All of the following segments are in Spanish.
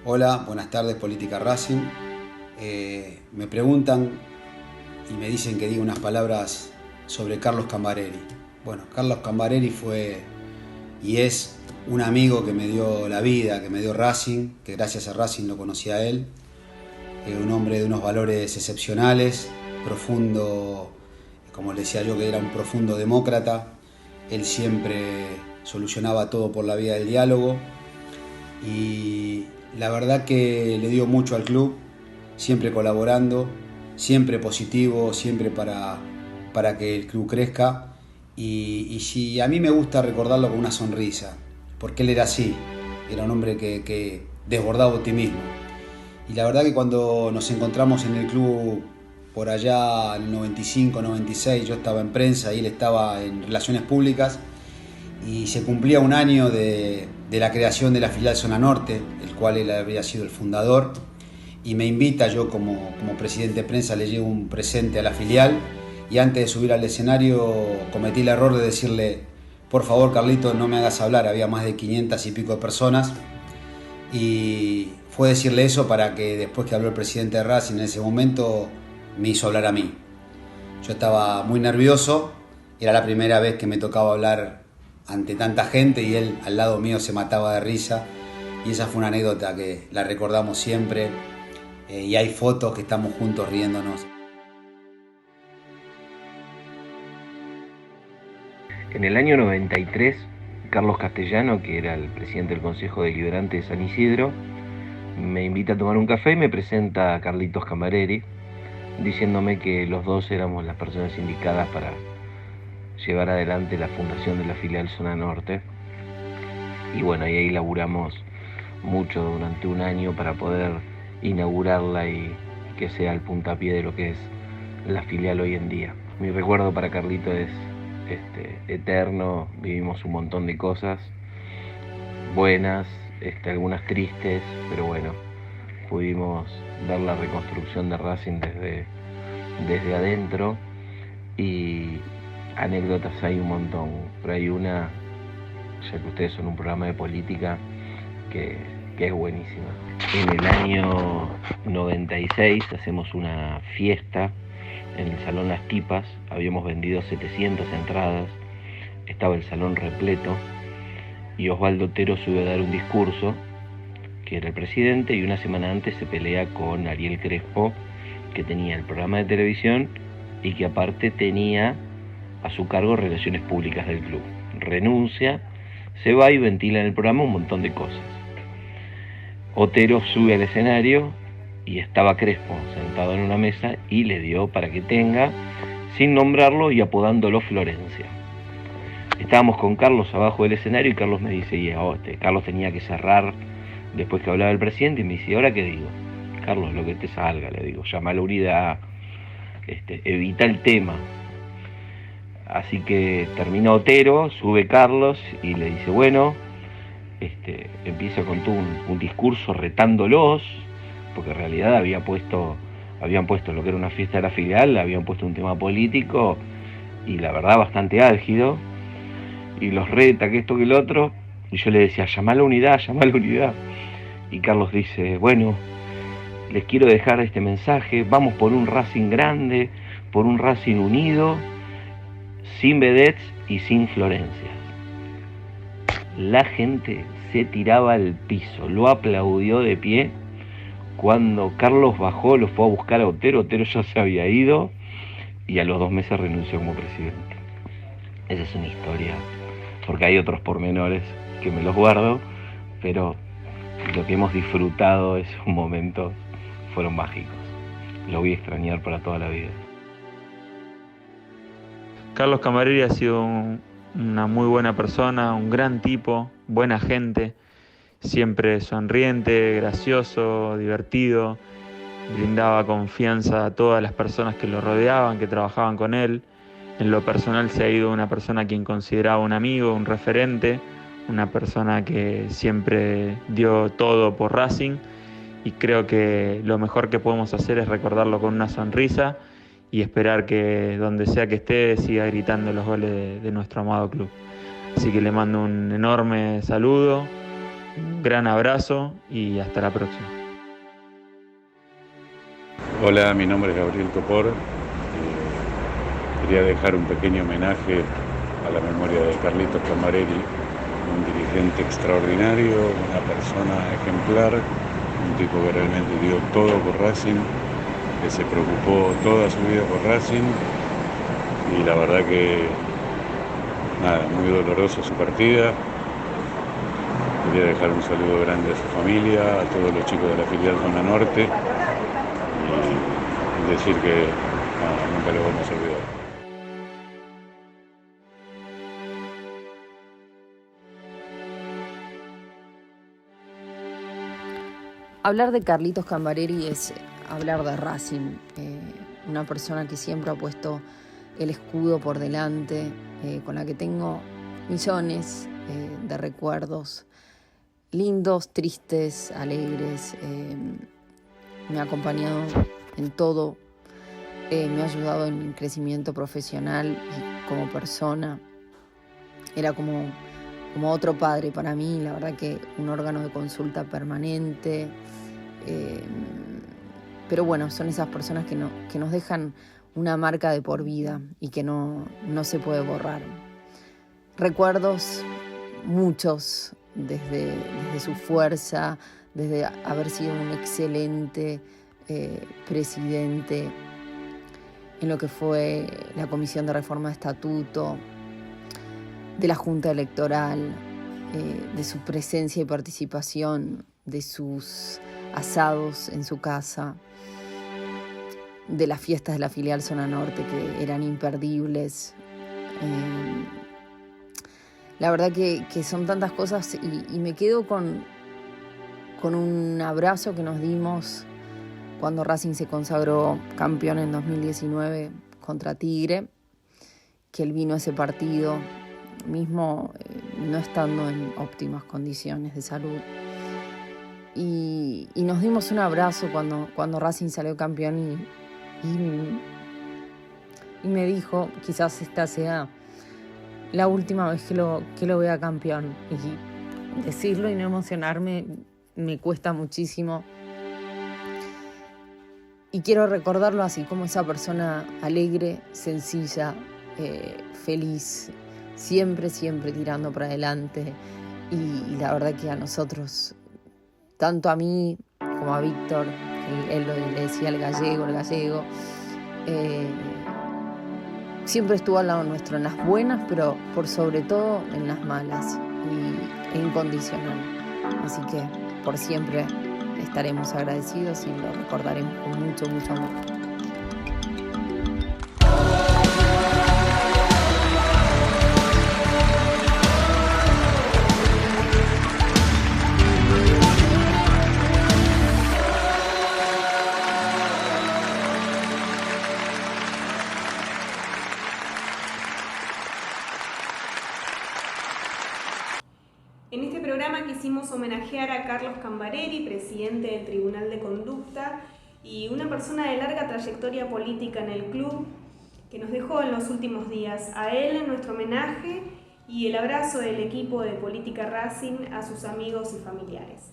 Hola, buenas tardes, Política Racing. Me preguntan y me dicen que diga unas palabras sobre Carlos Cambareri. Bueno, Carlos Cambareri fue y es un amigo que me dio la vida, que me dio Racing, que gracias a Racing lo conocí a él. Un hombre de unos valores excepcionales, profundo, como le decía yo, que era un profundo demócrata. Él siempre solucionaba todo por la vía del diálogo y la verdad que le dio mucho al club, siempre colaborando, siempre positivo, siempre para que el club crezca. Y si a mí me gusta recordarlo con una sonrisa, porque él era así, era un hombre que desbordaba optimismo. Y la verdad que cuando nos encontramos en el club por allá en el 95, 96, yo estaba en prensa y él estaba en relaciones públicas, y se cumplía un año de la creación de la filial Zona Norte, el cual él había sido el fundador, y me invita, yo como presidente de prensa le llevo un presente a la filial, y antes de subir al escenario cometí el error de decirle: por favor, Carlito, no me hagas hablar. Había más de 500 y pico de personas, y fue decirle eso para que después que habló el presidente de Racing en ese momento me hizo hablar a mí. Yo estaba muy nervioso, era la primera vez que me tocaba hablar ante tanta gente y él al lado mío se mataba de risa, y esa fue una anécdota que la recordamos siempre, y hay fotos que estamos juntos riéndonos. En el año 93, Carlos Castellano, que era el presidente del Consejo Deliberante de San Isidro, me invita a tomar un café y me presenta a Carlitos Cambareri, diciéndome que los dos éramos las personas indicadas para llevar adelante la fundación de la filial Zona Norte. Y bueno, y ahí laburamos mucho durante un año para poder inaugurarla y que sea el puntapié de lo que es la filial hoy en día. Mi recuerdo para Carlito es eterno. Vivimos un montón de cosas buenas, algunas tristes, pero bueno, pudimos ver la reconstrucción de Racing desde adentro, y anécdotas hay un montón, pero hay una, ya que ustedes son un programa de política, que es buenísima. En el año 96 hacemos una fiesta en el Salón Las Tipas, habíamos vendido 700 entradas, estaba el salón repleto, y Osvaldo Otero sube a dar un discurso, que era el presidente, y una semana antes se pelea con Ariel Crespo, que tenía el programa de televisión y que aparte tenía a su cargo relaciones públicas del club. Renuncia, se va y ventila en el programa un montón de cosas. Otero sube al escenario y estaba Crespo sentado en una mesa y le dio para que tenga, sin nombrarlo y apodándolo Florencia. Estábamos con Carlos abajo del escenario y Carlos me dice, Carlos tenía que cerrar después que hablaba el presidente, y me dice: ¿ahora qué digo? Carlos, lo que te salga, le digo, llama a la unidad, evita el tema. Así que termina Otero, sube Carlos y le dice: bueno, empieza con todo un discurso retándolos, porque en realidad habían puesto lo que era una fiesta de la filial, habían puesto un tema político y la verdad bastante álgido, y los reta, que esto que el otro, y yo le decía: llama a la unidad, y Carlos dice: bueno, les quiero dejar este mensaje, vamos por un Racing grande, por un Racing unido, sin vedettes y sin Florencias. La gente se tiraba al piso, lo aplaudió de pie. Cuando Carlos bajó, lo fue a buscar a Otero ya se había ido, y a los 2 meses renunció como presidente. Esa es una historia, porque hay otros pormenores que me los guardo, pero lo que hemos disfrutado esos momentos fueron mágicos. Lo voy a extrañar para toda la vida. Carlos Cambareri ha sido una muy buena persona, un gran tipo, buena gente, siempre sonriente, gracioso, divertido, brindaba confianza a todas las personas que lo rodeaban, que trabajaban con él. En lo personal se ha ido una persona a quien consideraba un amigo, un referente, una persona que siempre dio todo por Racing, y creo que lo mejor que podemos hacer es recordarlo con una sonrisa y esperar que donde sea que esté siga gritando los goles de nuestro amado club. Así que le mando un enorme saludo Un gran abrazo y hasta la próxima. Hola, mi nombre es Gabriel Topor. Quería dejar un pequeño homenaje a la memoria de Carlitos Cambareri, un dirigente extraordinario, una persona ejemplar, un tipo que realmente dio todo por Racing, que se preocupó toda su vida por Racing, y la verdad que nada, muy doloroso su partida. Quería dejar un saludo grande a su familia, a todos los chicos de la filial Zona Norte, y decir que nunca lo vamos a olvidar. Hablar de Carlitos Cambareri es hablar de Racing, una persona que siempre ha puesto el escudo por delante, con la que tengo millones de recuerdos, lindos, tristes, alegres. Me ha acompañado en todo, me ha ayudado en mi crecimiento profesional y como persona. Era como otro padre para mí, la verdad que un órgano de consulta permanente. Pero bueno, son esas personas que nos dejan una marca de por vida y que no se puede borrar. Recuerdos muchos desde su fuerza, desde haber sido un excelente presidente en lo que fue la Comisión de Reforma de Estatuto, de la Junta Electoral, de su presencia y participación, de sus asados en su casa, de las fiestas de la filial Zona Norte que eran imperdibles. La verdad que son tantas cosas y me quedo con un abrazo que nos dimos cuando Racing se consagró campeón en 2019 contra Tigre, que él vino a ese partido mismo no estando en óptimas condiciones de salud. Y nos dimos un abrazo cuando Racing salió campeón y me dijo, quizás esta sea la última vez que lo vea campeón. Y decirlo y no emocionarme me cuesta muchísimo. Y quiero recordarlo así, como esa persona alegre, sencilla, feliz, siempre tirando para adelante. Y la verdad que a nosotros, tanto a mí como a Víctor, él le decía el gallego, siempre estuvo al lado nuestro en las buenas, pero por sobre todo en las malas e incondicional. Así que por siempre estaremos agradecidos y lo recordaremos con mucho amor. En este programa quisimos homenajear a Carlos Cambareri, presidente del Tribunal de Conducta y una persona de larga trayectoria política en el club que nos dejó en los últimos días. A él nuestro homenaje y el abrazo del equipo de Política Racing a sus amigos y familiares.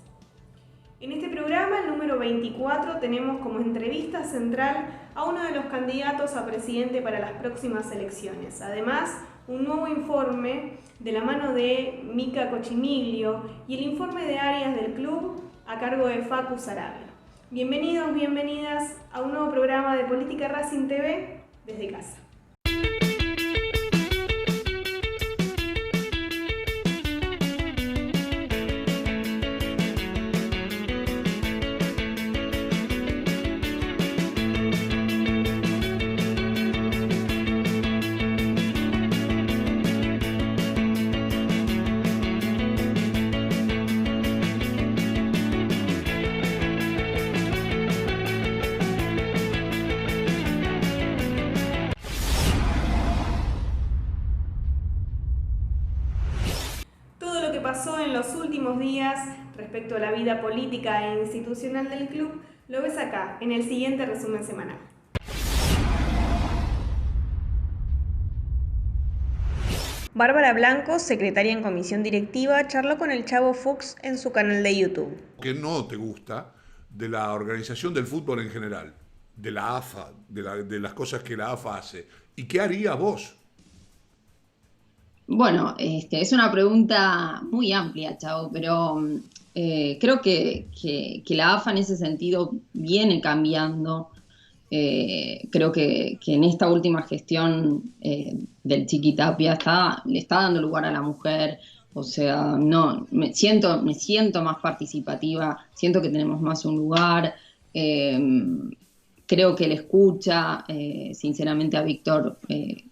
En este programa, el número 24, tenemos como entrevista central a uno de los candidatos a presidente para las próximas elecciones. Además, un nuevo informe de la mano de Mica Cochimiglio y el informe de áreas del club a cargo de Facu Sarabia. Bienvenidos, bienvenidas a un nuevo programa de Política Racing TV desde casa. Pasó en los últimos días respecto a la vida política e institucional del club, lo ves acá, en el siguiente resumen semanal. Bárbara Blanco, secretaria en comisión directiva, charló con el Chavo Fuchs en su canal de YouTube. ¿Qué no te gusta de la organización del fútbol en general? De la AFA, de las cosas que la AFA hace. ¿Y qué haría vos? Bueno, es una pregunta muy amplia, Chavo, pero creo que la AFA en ese sentido viene cambiando. Creo que en esta última gestión del Chiqui Tapia le está dando lugar a la mujer. O sea, no, me siento más participativa, siento que tenemos más un lugar. Creo que él escucha, sinceramente a Víctor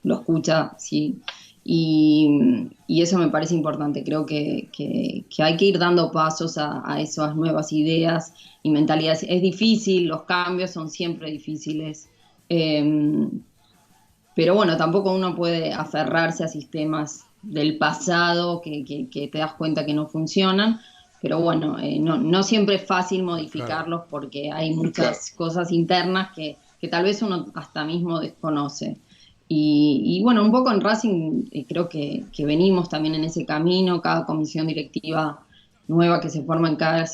lo escucha, sí. Y eso me parece importante. Creo que hay que ir dando pasos a esas nuevas ideas y mentalidades. Es difícil, los cambios son siempre difíciles, pero bueno, tampoco uno puede aferrarse a sistemas del pasado que te das cuenta que no funcionan. Pero bueno, no siempre es fácil modificarlos porque hay muchas cosas internas que tal vez uno hasta mismo desconoce. Y bueno, un poco en Racing creo que venimos también en ese camino. Cada comisión directiva nueva que se forma en cada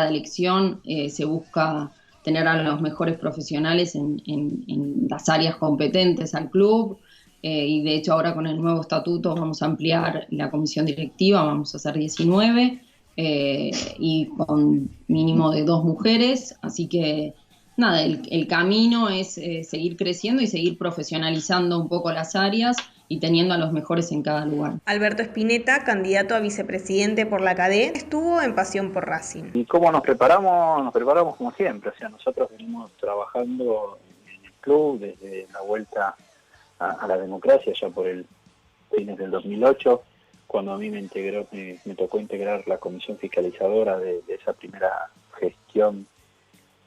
elección se busca tener a los mejores profesionales en las áreas competentes al club. Y de hecho ahora con el nuevo estatuto vamos a ampliar la comisión directiva, vamos a hacer 19 y con mínimo de 2 mujeres. Así que nada, el camino es seguir creciendo y seguir profesionalizando un poco las áreas y teniendo a los mejores en cada lugar. Alberto Spinetta, candidato a vicepresidente por la CADE, estuvo en Pasión por Racing. ¿Y cómo nos preparamos? Nos preparamos como siempre. O sea, nosotros venimos trabajando en el club desde la vuelta a la democracia, ya por el fines del 2008, cuando a mí me tocó integrar la comisión fiscalizadora de esa primera gestión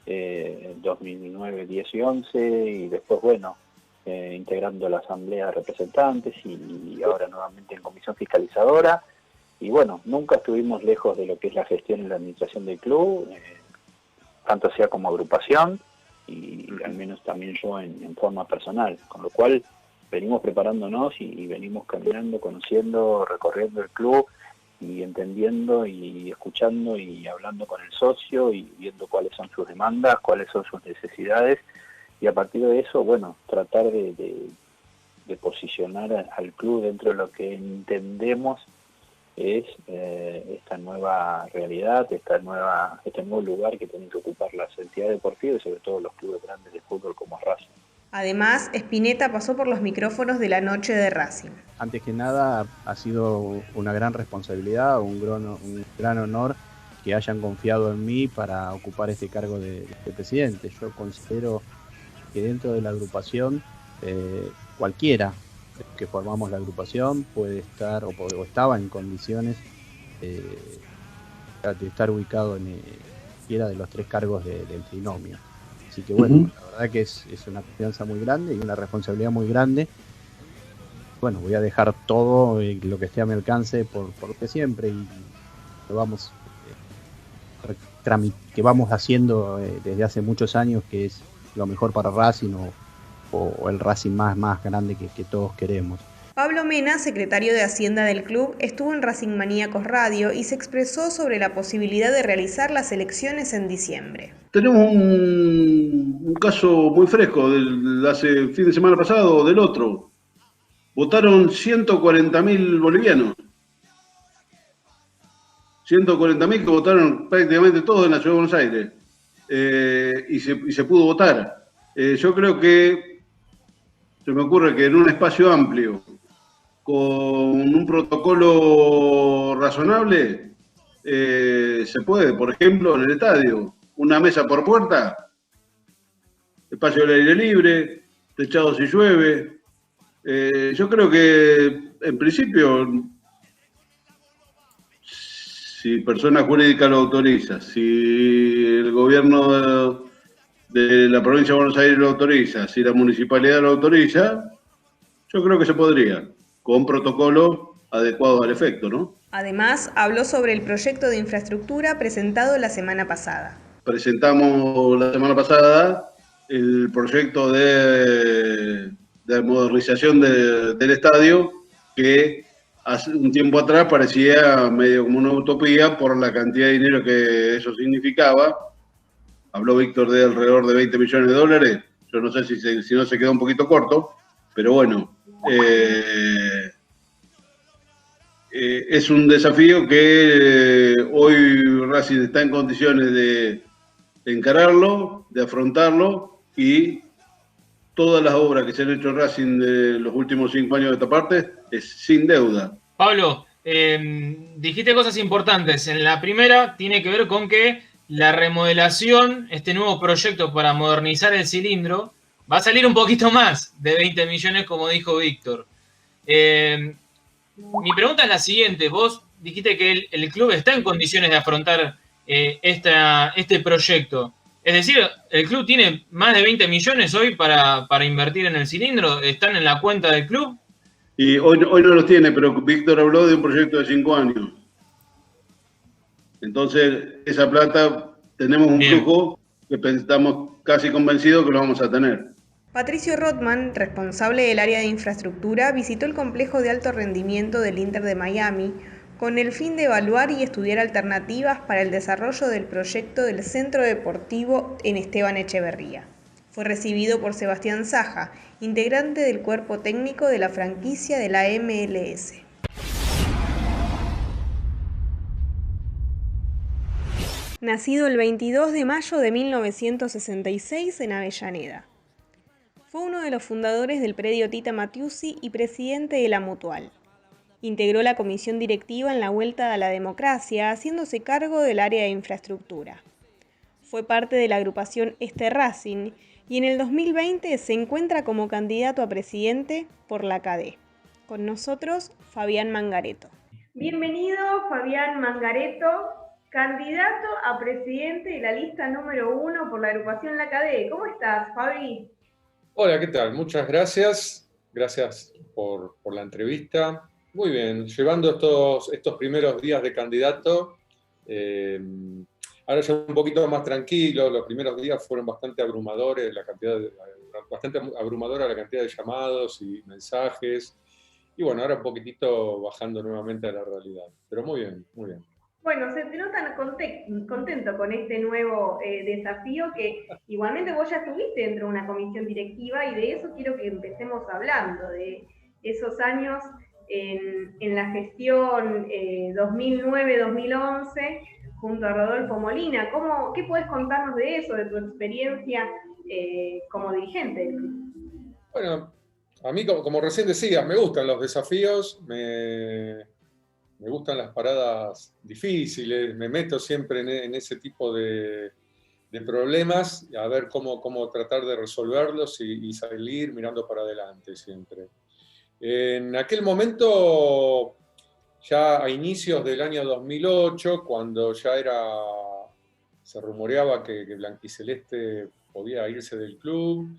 2009, 10 y 11, y después, bueno, integrando la asamblea de representantes y ahora nuevamente en comisión fiscalizadora. Y bueno, nunca estuvimos lejos de lo que es la gestión y la administración del club, tanto sea como agrupación y al menos también yo en forma personal, con lo cual venimos preparándonos y venimos caminando, conociendo, recorriendo el club y entendiendo y escuchando y hablando con el socio y viendo cuáles son sus demandas, cuáles son sus necesidades, y a partir de eso, bueno, tratar de posicionar al club dentro de lo que entendemos es esta nueva realidad, este nuevo lugar que tienen que ocupar las entidades deportivas y sobre todo los clubes grandes de fútbol como Racing. Además, Spinetta pasó por los micrófonos de la noche de Racing. Antes que nada, ha sido una gran responsabilidad, un gran honor que hayan confiado en mí para ocupar este cargo de presidente. Yo considero que dentro de la agrupación, cualquiera que formamos la agrupación puede estar o estaba en condiciones de estar ubicado en cualquiera de los 3 cargos del trinomio. Así que bueno, la verdad que es una confianza muy grande y una responsabilidad muy grande. Bueno, voy a dejar todo lo que esté a mi alcance por lo que siempre y que vamos haciendo desde hace muchos años, que es lo mejor para Racing o el Racing más grande que todos queremos. Pablo Mena, secretario de Hacienda del club, estuvo en Racing Maníacos Radio y se expresó sobre la posibilidad de realizar las elecciones en diciembre. Tenemos un caso muy fresco de hace fin de semana pasado o del otro. Votaron 140.000 bolivianos. 140.000 que votaron prácticamente todos en la Ciudad de Buenos Aires. Y se pudo votar. Yo creo que se me ocurre que en un espacio amplio, con un protocolo razonable, se puede, por ejemplo, en el estadio, una mesa por puerta, espacio al aire libre, techado si llueve. Yo creo que, en principio, si persona jurídica lo autoriza, si el gobierno de la provincia de Buenos Aires lo autoriza, si la municipalidad lo autoriza, yo creo que se podría, con protocolo adecuado al efecto, ¿no? Además, habló sobre el proyecto de infraestructura presentado la semana pasada. Presentamos la semana pasada el proyecto de modernización del estadio, que hace un tiempo atrás parecía medio como una utopía por la cantidad de dinero que eso significaba. Habló Víctor de alrededor de 20 millones de dólares. Yo no sé si no se quedó un poquito corto, pero bueno. Es un desafío que hoy Racing está en condiciones de encararlo, de afrontarlo, y todas las obras que se han hecho en Racing de los últimos 5 años de esta parte es sin deuda. Pablo, dijiste cosas importantes. En la primera tiene que ver con que la remodelación, este nuevo proyecto para modernizar el cilindro, va a salir un poquito más de 20 millones, como dijo Víctor. Mi pregunta es la siguiente. Vos dijiste que el club está en condiciones de afrontar este proyecto. Es decir, ¿el club tiene más de 20 millones hoy para invertir en el cilindro? ¿Están en la cuenta del club? Y hoy no los tiene, pero Víctor habló de un proyecto de 5 años. Entonces, esa plata, tenemos un flujo que estamos casi convencidos que lo vamos a tener. Patricio Rothman, responsable del área de infraestructura, visitó el complejo de alto rendimiento del Inter de Miami con el fin de evaluar y estudiar alternativas para el desarrollo del proyecto del Centro Deportivo en Esteban Echeverría. Fue recibido por Sebastián Saja, integrante del cuerpo técnico de la franquicia de la MLS. Nacido el 22 de mayo de 1966 en Avellaneda. Fue uno de los fundadores del predio Tita Matiusi y presidente de la Mutual. Integró la comisión directiva en la Vuelta a la Democracia, haciéndose cargo del área de infraestructura. Fue parte de la agrupación Este Racing y en el 2020 se encuentra como candidato a presidente por la CADE. Con nosotros, Fabián Mangareto. Bienvenido, Fabián Mangareto, candidato a presidente de la lista número 1 por la agrupación La CADE. ¿Cómo estás, Fabi? Hola, ¿qué tal? Muchas gracias. Gracias por la entrevista. Muy bien, llevando estos primeros días de candidato. Ahora ya un poquito más tranquilo. Los primeros días fueron bastante abrumadores, bastante abrumadora la cantidad de llamados y mensajes. Y bueno, ahora un poquitito bajando nuevamente a la realidad. Pero muy bien, muy bien. Bueno, se te nota contento con este nuevo desafío, que igualmente vos ya estuviste dentro de una comisión directiva, y de eso quiero que empecemos hablando, de esos años en la gestión 2009-2011 junto a Rodolfo Molina. ¿Qué podés contarnos de eso, de tu experiencia como dirigente del club? Bueno, a mí, como recién decías, me gustan los desafíos, me gustan las paradas difíciles, me meto siempre en ese tipo de problemas, a ver cómo tratar de resolverlos y salir mirando para adelante siempre. En aquel momento, ya a inicios del año 2008, cuando ya se rumoreaba que Blanquiceleste podía irse del club,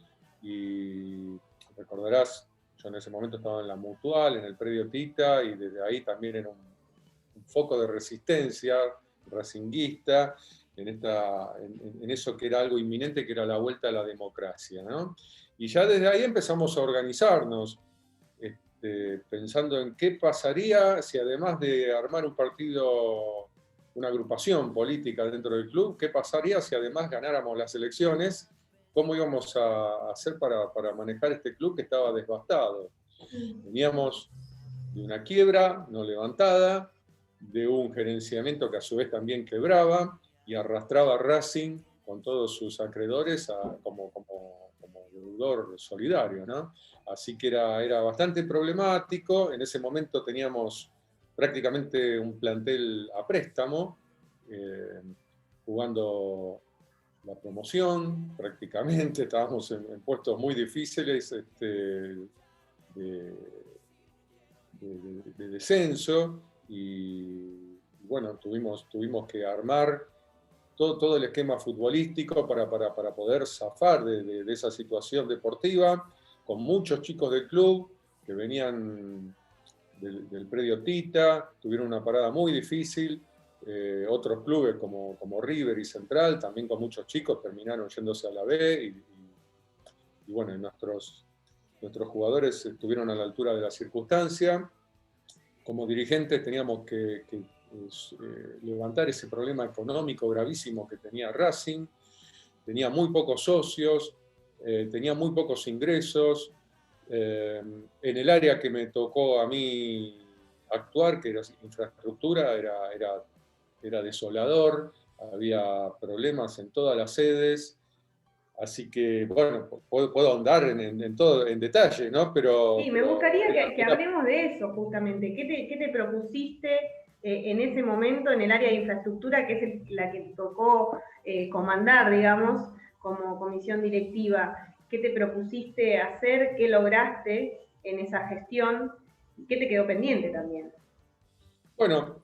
y recordarás, yo en ese momento estaba en la Mutual, en el predio Tita, y desde ahí también era un foco de resistencia racinguista en eso que era algo inminente, que era la vuelta a la democracia, ¿no? Y ya desde ahí empezamos a organizarnos, pensando en qué pasaría si, además de armar un partido, una agrupación política dentro del club, qué pasaría si además ganáramos las elecciones, cómo íbamos a hacer para manejar este club que estaba devastado. Veníamos de una quiebra no levantada, de un gerenciamiento que a su vez también quebraba y arrastraba a Racing con todos sus acreedores como deudor solidario, ¿no? Así que era bastante problemático. En ese momento teníamos prácticamente un plantel a préstamo, jugando la promoción prácticamente, estábamos en puestos muy difíciles de descenso, y bueno, tuvimos que armar todo el esquema futbolístico para poder zafar de esa situación deportiva, con muchos chicos del club que venían del predio Tita, tuvieron una parada muy difícil. Otros clubes como River y Central, también con muchos chicos, terminaron yéndose a la B, y bueno, nuestros jugadores estuvieron a la altura de la circunstancia, como dirigentes teníamos que levantar ese problema económico gravísimo que tenía Racing. Tenía muy pocos socios, tenía muy pocos ingresos. En el área que me tocó a mí actuar, que era infraestructura, era desolador, había problemas en todas las sedes. Así que, bueno, puedo ahondar en todo en detalle, ¿no? Pero, sí, me gustaría que hablemos de eso, justamente. ¿Qué te propusiste en ese momento en el área de infraestructura, que es la que tocó comandar, digamos, como comisión directiva? ¿Qué te propusiste hacer? ¿Qué lograste en esa gestión? ¿Qué te quedó pendiente también? Bueno,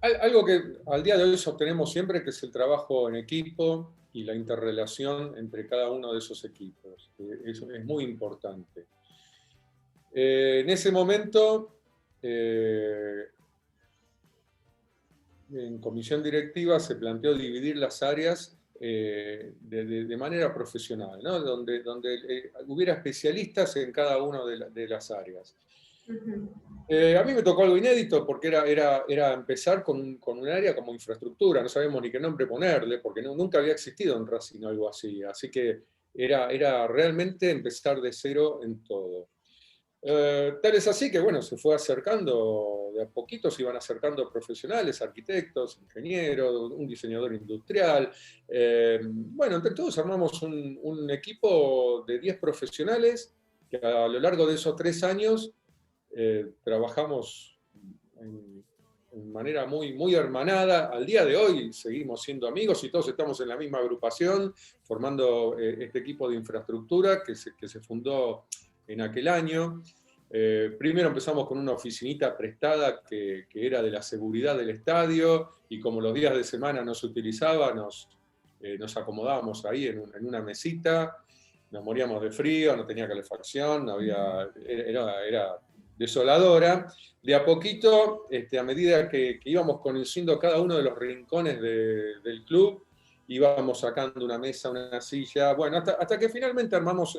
algo que al día de hoy sostenemos siempre, que es el trabajo en equipo y la interrelación entre cada uno de esos equipos. Eso es muy importante. En ese momento, en comisión directiva se planteó dividir las áreas de manera profesional, ¿no? donde hubiera especialistas en cada una de las áreas. A mí me tocó algo inédito porque era empezar con un área como infraestructura, no sabemos ni qué nombre ponerle, porque nunca había existido en Racing algo así, así que era realmente empezar de cero en todo. Tal es así que, bueno, se fue acercando, de a poquito se iban acercando profesionales, arquitectos, ingenieros, un diseñador industrial. Bueno, entre todos armamos un equipo de 10 profesionales que a lo largo de esos 3 años trabajamos en manera muy hermanada. Al día de hoy seguimos siendo amigos y todos estamos en la misma agrupación, formando este equipo de infraestructura que se fundó en aquel año. Primero empezamos con una oficinita prestada que era de la seguridad del estadio, y como los días de semana no se utilizaba, nos acomodábamos ahí en una mesita, nos moríamos de frío, no tenía calefacción, era desoladora. De a poquito, a medida que íbamos conociendo cada uno de los rincones del club, íbamos sacando una mesa, una silla, bueno, hasta que finalmente armamos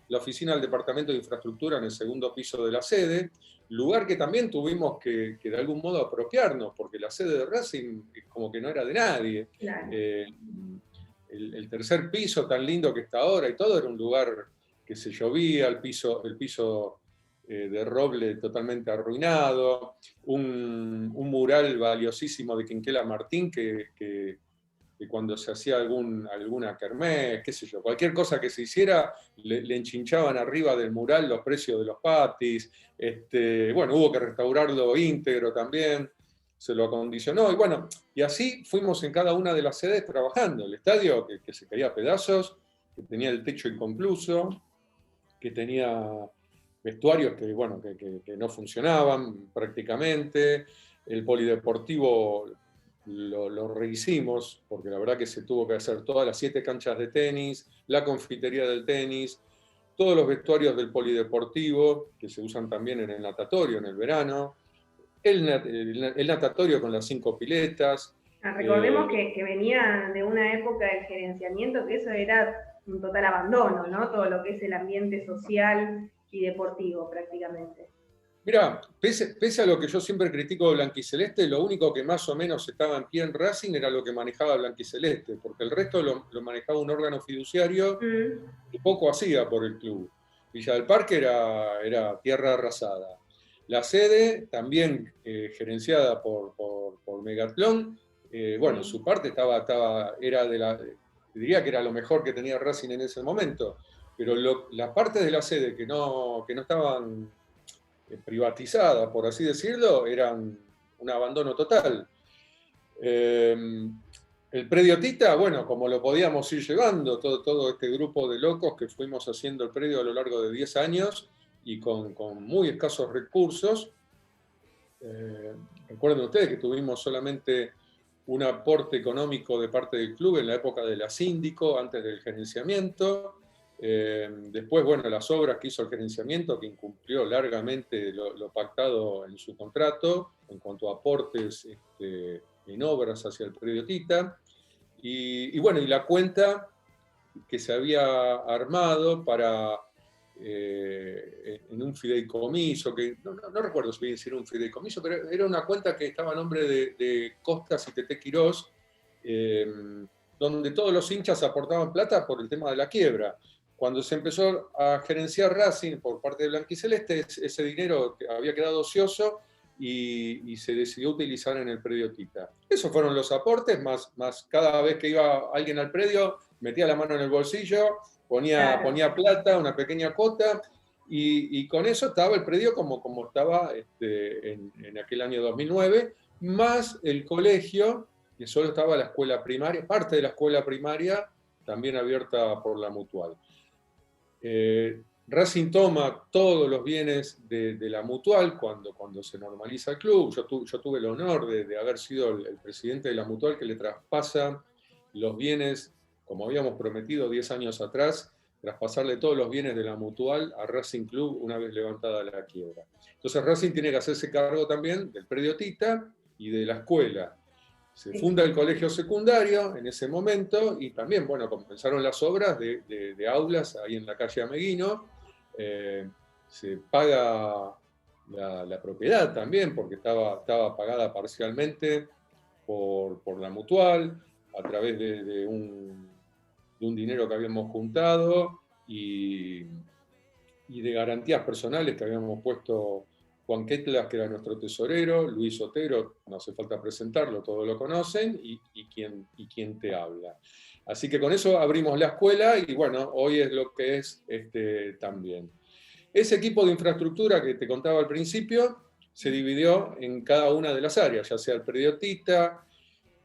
la oficina del Departamento de Infraestructura en el segundo piso de la sede, lugar que también tuvimos que de algún modo apropiarnos, porque la sede de Racing como que no era de nadie. Claro. El tercer piso tan lindo que está ahora y todo, era un lugar que se llovía, el piso de roble totalmente arruinado, un mural valiosísimo de Quinquela Martín que cuando se hacía alguna kermés, qué sé yo, cualquier cosa que se hiciera, le enchinchaban arriba del mural los precios de los patis. Bueno, hubo que restaurarlo íntegro también, se lo acondicionó, y bueno, y así fuimos en cada una de las sedes trabajando. El estadio que se caía a pedazos, que tenía el techo inconcluso, que tenía vestuarios que no funcionaban prácticamente. El polideportivo lo rehicimos, porque la verdad que se tuvo que hacer todas las 7 canchas de tenis, la confitería del tenis, todos los vestuarios del polideportivo, que se usan también en el natatorio en el verano, el natatorio con las 5 piletas. Recordemos que venía de una época del gerenciamiento, que eso era un total abandono, ¿no? Todo lo que es el ambiente social y deportivo prácticamente. Mira, pese a lo que yo siempre critico de Blanquiceleste, lo único que más o menos estaba en pie en Racing era lo que manejaba Blanquiceleste, porque el resto lo manejaba un órgano fiduciario y poco hacía por el club. Villa del Parque era tierra arrasada. La sede, también gerenciada por Megatlón, bueno, su parte diría que era lo mejor que tenía Racing en ese momento, pero las partes de la sede que no estaban privatizadas, por así decirlo, eran un abandono total. El predio Tita, bueno, como lo podíamos ir llevando, todo este grupo de locos que fuimos haciendo el predio a lo largo de 10 años y con muy escasos recursos. Recuerden ustedes que tuvimos solamente un aporte económico de parte del club en la época de la síndico, antes del gerenciamiento. Después, bueno, las obras que hizo el gerenciamiento, que incumplió largamente lo pactado en su contrato en cuanto a aportes en obras hacia el predio Tita. Y bueno, y la cuenta que se había armado para en un fideicomiso, que no recuerdo si era un fideicomiso, pero era una cuenta que estaba a nombre de Costas y Tete Quirós, donde todos los hinchas aportaban plata por el tema de la quiebra. Cuando se empezó a gerenciar Racing por parte de Blanquiceleste, ese dinero había quedado ocioso y se decidió utilizar en el predio Tita. Esos fueron los aportes, más cada vez que iba alguien al predio, metía la mano en el bolsillo, ponía plata, una pequeña cuota, y con eso estaba el predio como estaba en aquel año 2009, más el colegio, que solo estaba la escuela primaria, parte de la escuela primaria, también abierta por la Mutual. Racing toma todos los bienes de la Mutual cuando se normaliza el club. Yo tuve el honor de haber sido el presidente de la Mutual que le traspasa los bienes, como habíamos prometido 10 años atrás, traspasarle todos los bienes de la Mutual a Racing Club una vez levantada la quiebra. Entonces Racing tiene que hacerse cargo también del predio Tita y de la escuela. Se funda el colegio secundario en ese momento y también, bueno, comenzaron las obras de aulas ahí en la calle Ameguino. Se paga la propiedad también porque estaba pagada parcialmente por la Mutual a través de un dinero que habíamos juntado y de garantías personales que habíamos puesto Juan Quetlas, que era nuestro tesorero, Luis Otero, no hace falta presentarlo, todos lo conocen, y quien te habla. Así que con eso abrimos la escuela y bueno, hoy es lo que es también. Ese equipo de infraestructura que te contaba al principio se dividió en cada una de las áreas, ya sea el predio Tita,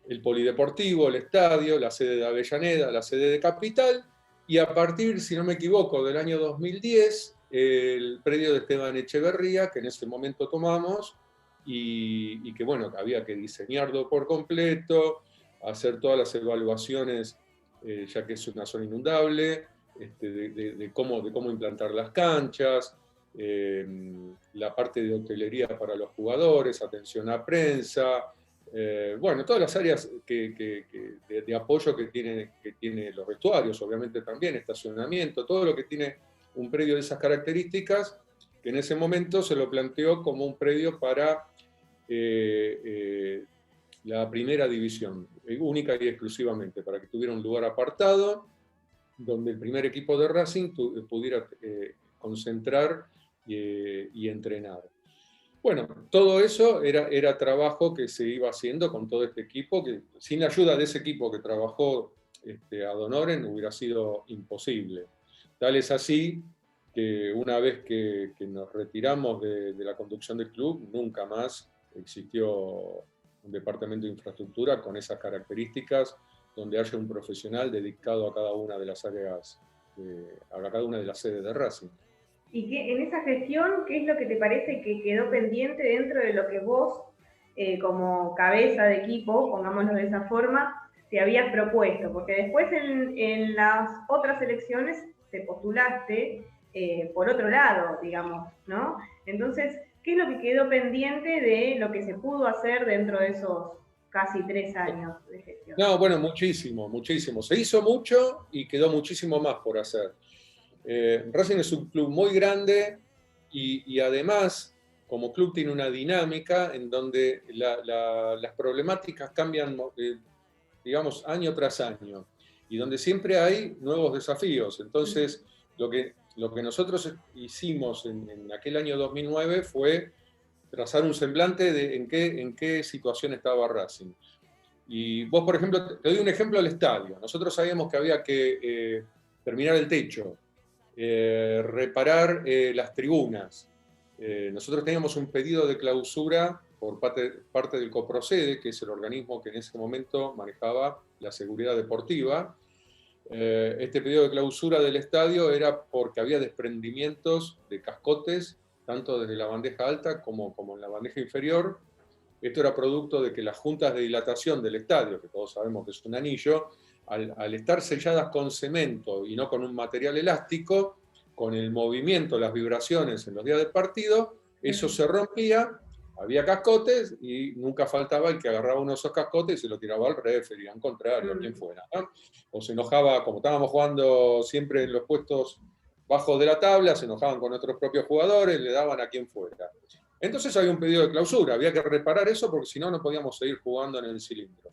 el polideportivo, el estadio, la sede de Avellaneda, la sede de Capital, y a partir, si no me equivoco, del año 2010, el predio de Esteban Echeverría, que en ese momento tomamos, y que bueno, había que diseñarlo por completo, hacer todas las evaluaciones, ya que es una zona inundable, de cómo implantar las canchas, la parte de hotelería para los jugadores, atención a prensa, bueno, todas las áreas de apoyo que tiene los vestuarios, obviamente también, estacionamiento, todo lo que tiene un predio de esas características, que en ese momento se lo planteó como un predio para la primera división, única y exclusivamente, para que tuviera un lugar apartado, donde el primer equipo de Racing pudiera concentrar y entrenar. Bueno, todo eso era trabajo que se iba haciendo con todo este equipo, que sin la ayuda de ese equipo que trabajó ad honorem hubiera sido imposible. Tal es así que una vez que nos retiramos de la conducción del club, nunca más existió un departamento de infraestructura con esas características, donde haya un profesional dedicado a cada una de las áreas, a cada una de las sedes de Racing. Y que en esa gestión, ¿qué es lo que te parece que quedó pendiente dentro de lo que vos, como cabeza de equipo, pongámoslo de esa forma, te habías propuesto? Porque después en las otras elecciones te postulaste por otro lado, digamos, ¿no? Entonces, ¿qué es lo que quedó pendiente de lo que se pudo hacer dentro de esos casi 3 años de gestión? No, bueno, muchísimo, muchísimo. Se hizo mucho y quedó muchísimo más por hacer. Racing es un club muy grande y además, como club, tiene una dinámica en donde las problemáticas cambian, digamos, año tras año, y donde siempre hay nuevos desafíos. Entonces, lo que nosotros hicimos en aquel año 2009 fue trazar un semblante de en qué situación estaba Racing. Y vos, por ejemplo, te doy un ejemplo al estadio. Nosotros sabíamos que había que terminar el techo, reparar las tribunas. Nosotros teníamos un pedido de clausura por parte del Coprocede, que es el organismo que en ese momento manejaba la seguridad deportiva. Este pedido de clausura del estadio era porque había desprendimientos de cascotes, tanto desde la bandeja alta como en la bandeja inferior. Esto era producto de que las juntas de dilatación del estadio, que todos sabemos que es un anillo, al estar selladas con cemento y no con un material elástico, con el movimiento, las vibraciones en los días de partido, eso se rompía, había cascotes y nunca faltaba el que agarraba uno de esos cascotes y se lo tiraba al referee, al contrario, a quien fuera, ¿no? O se enojaba, como estábamos jugando siempre en los puestos bajo de la tabla, se enojaban con otros propios jugadores, le daban a quien fuera. Entonces había un pedido de clausura, había que reparar eso porque si no, no podíamos seguir jugando en el cilindro.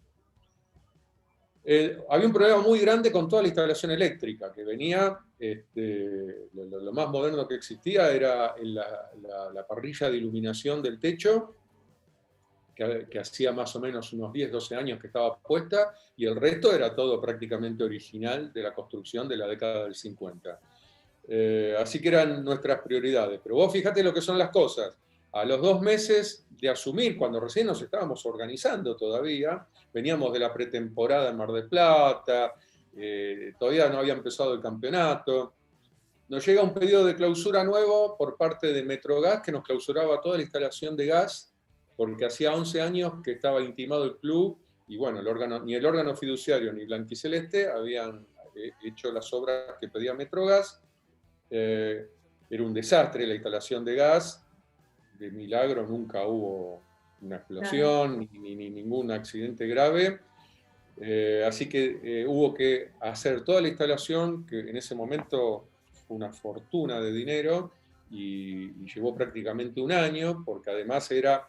Había un problema muy grande con toda la instalación eléctrica, que venía, lo más moderno que existía era la parrilla de iluminación del techo, que hacía más o menos unos 10, 12 años que estaba puesta, y el resto era todo prácticamente original de la construcción de la década del 50. Así que eran nuestras prioridades. Pero vos fíjate lo que son las cosas. A los 2 meses de asumir, cuando recién nos estábamos organizando todavía, veníamos de la pretemporada en Mar del Plata, todavía no había empezado el campeonato, nos llega un pedido de clausura nuevo por parte de Metrogas, que nos clausuraba toda la instalación de gas, porque hacía 11 años que estaba intimado el club, y bueno, ni el órgano fiduciario ni Blanquiceleste habían hecho las obras que pedía Metrogas. Era un desastre la instalación de gas, de milagro nunca hubo una explosión, ni ningún accidente grave, así que hubo que hacer toda la instalación, que en ese momento fue una fortuna de dinero, y llevó prácticamente un año, porque además era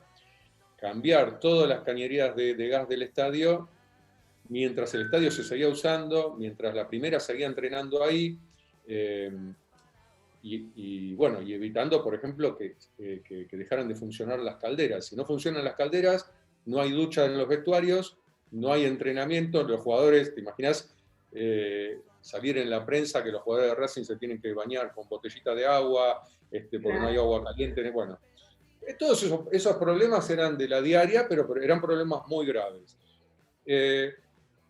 cambiar todas las cañerías de gas del estadio, mientras el estadio se seguía usando, mientras la primera seguía entrenando ahí, y evitando, por ejemplo, que dejaran de funcionar las calderas. Si no funcionan las calderas, no hay ducha en los vestuarios, no hay entrenamiento, los jugadores, ¿te imaginas salir en la prensa que los jugadores de Racing se tienen que bañar con botellita de agua, porque no hay agua caliente? Bueno, todos esos problemas eran de la diaria, pero eran problemas muy graves.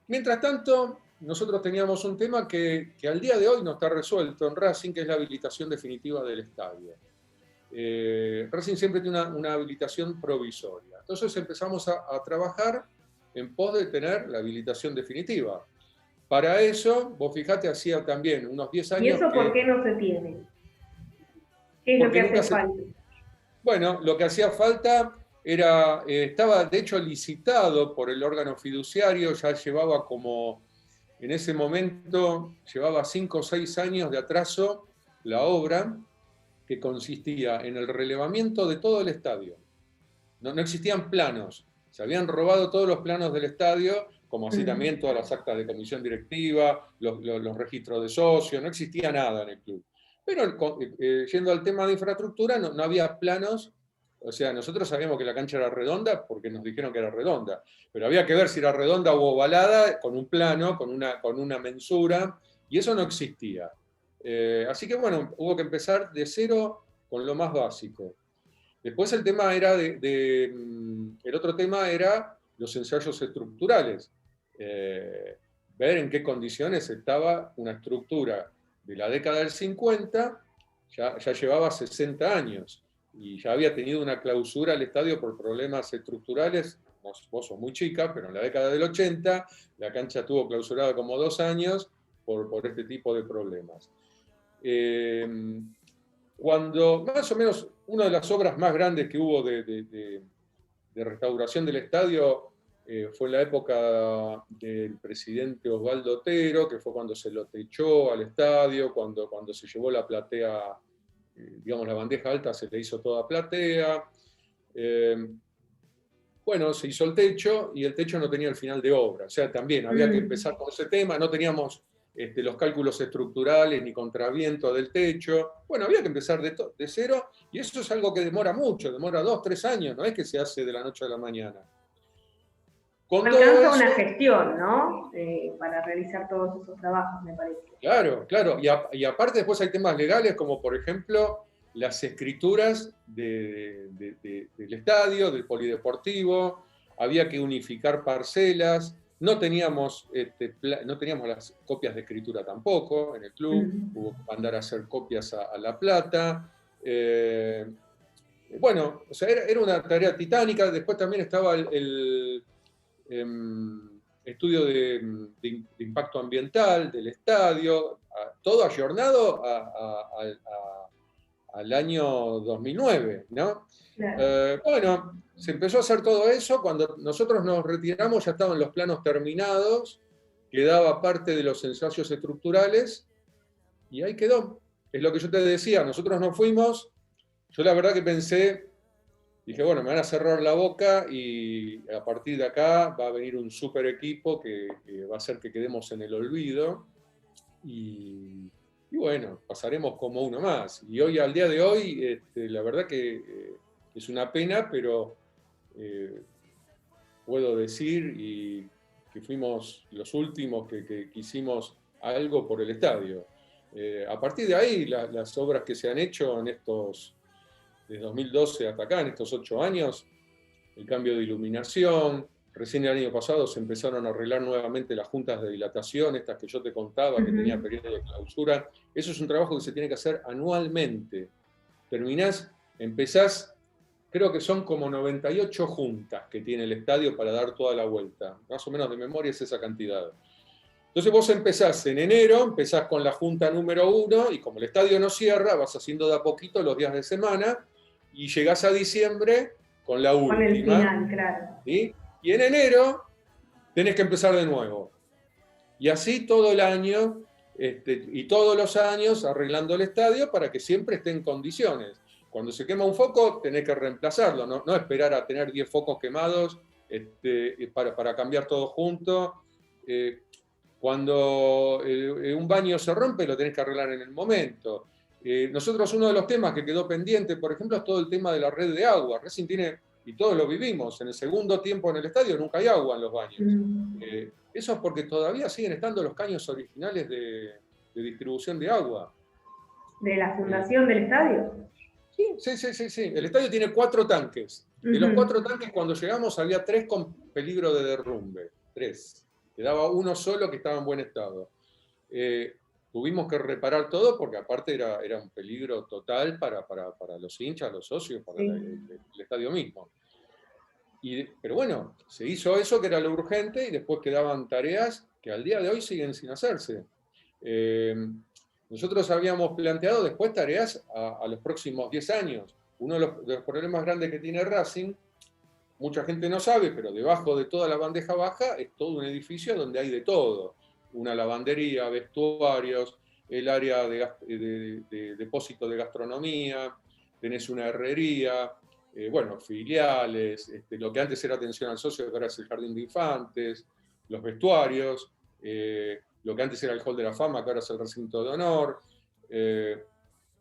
Mientras tanto, nosotros teníamos un tema que al día de hoy no está resuelto en Racing, que es la habilitación definitiva del estadio. Racing siempre tiene una habilitación provisoria. Entonces empezamos a trabajar en pos de tener la habilitación definitiva. Para eso, vos fijate, hacía también unos 10 años... ¿Y eso por qué no se tiene? ¿Qué es lo que hace falta? Bueno, lo que hacía falta era... estaba, de hecho, licitado por el órgano fiduciario, ya llevaba como... En ese momento llevaba 5 o 6 años de atraso la obra, que consistía en el relevamiento de todo el estadio. No existían planos, se habían robado todos los planos del estadio, como así también todas las actas de comisión directiva, los registros de socios, no existía nada en el club. Pero yendo al tema de infraestructura, no había planos. O sea, nosotros sabíamos que la cancha era redonda porque nos dijeron que era redonda, pero había que ver si era redonda o ovalada con un plano, con una mensura, y eso no existía. Así que bueno, hubo que empezar de cero con lo más básico. Después el tema era el otro tema era los ensayos estructurales. Ver en qué condiciones estaba una estructura de la década del 50, ya llevaba 60 años. Y ya había tenido una clausura al estadio por problemas estructurales. Vos sos muy chica, pero en la década del 80 la cancha estuvo clausurada como 2 años por este tipo de problemas. Cuando más o menos una de las obras más grandes que hubo de restauración del estadio fue en la época del presidente Osvaldo Otero, que fue cuando se lo techó al estadio, cuando se llevó la platea, digamos, la bandeja alta se le hizo toda platea. Bueno, se hizo el techo y el techo no tenía el final de obra. O sea, también había que empezar con ese tema. No teníamos los cálculos estructurales ni contraviento del techo. Bueno, había que empezar de cero, y eso es algo que demora mucho, demora 2, 3 años, no es que se hace de la noche a la mañana. Alcanza una gestión, ¿no? Para realizar todos esos trabajos, me parece. Claro, claro. Y aparte después hay temas legales, como por ejemplo las escrituras del estadio, del polideportivo. Había que unificar parcelas. No teníamos las copias de escritura tampoco en el club. Hubo que mandar a hacer copias a La Plata. Bueno, o sea, era una tarea titánica. Después también estaba el estudio de impacto ambiental del estadio, todo ayornado al año 2009, ¿no? Claro. Bueno, se empezó a hacer todo eso. Cuando nosotros nos retiramos ya estaban los planos terminados, quedaba parte de los ensayos estructurales, y ahí quedó es lo que yo te decía, nosotros nos fuimos, yo la verdad que pensé, dije, bueno, me van a cerrar la boca y a partir de acá va a venir un super equipo que va a hacer que quedemos en el olvido y bueno, pasaremos como uno más. Y hoy, al día de hoy, la verdad que es una pena, pero puedo decir que fuimos los últimos que hicimos algo por el estadio. A partir de ahí, las obras que se han hecho en estos, desde 2012 hasta acá, en estos 8 años, el cambio de iluminación, recién el año pasado se empezaron a arreglar nuevamente las juntas de dilatación, estas que yo te contaba, que tenía periodo de clausura. Eso es un trabajo que se tiene que hacer anualmente. Empezás, creo que son como 98 juntas que tiene el estadio para dar toda la vuelta. Más o menos de memoria es esa cantidad. Entonces vos empezás en enero, empezás con la junta número 1 y como el estadio no cierra, vas haciendo de a poquito los días de semana y llegás a diciembre con la última. Con el final, claro. ¿Sí? Y en enero tenés que empezar de nuevo. Y así todo el año y todos los años arreglando el estadio para que siempre esté en condiciones. Cuando se quema un foco tenés que reemplazarlo, no esperar a tener 10 focos quemados para cambiar todo junto. Cuando un baño se rompe lo tenés que arreglar en el momento. Nosotros uno de los temas que quedó pendiente, por ejemplo, es todo el tema de la red de agua. Racing tiene, y todos lo vivimos, en el segundo tiempo en el estadio nunca hay agua en los baños. Eso es porque todavía siguen estando los caños originales de distribución de agua. ¿De la fundación del estadio? Sí. El estadio tiene 4 tanques. De los 4 tanques, cuando llegamos, había 3 con peligro de derrumbe. 3. Quedaba uno solo que estaba en buen estado. Tuvimos que reparar todo porque aparte era un peligro total para los hinchas, los socios, para el estadio mismo. Pero bueno, se hizo eso que era lo urgente y después quedaban tareas que al día de hoy siguen sin hacerse. Nosotros habíamos planteado después tareas a los próximos 10 años. Uno de los problemas grandes que tiene Racing, mucha gente no sabe, pero debajo de toda la bandeja baja es todo un edificio donde hay de todo. Una lavandería, vestuarios, el área de depósito de gastronomía, tenés una herrería, filiales, lo que antes era atención al socio, que ahora es el jardín de infantes, los vestuarios, lo que antes era el hall de la fama, que ahora es el recinto de honor.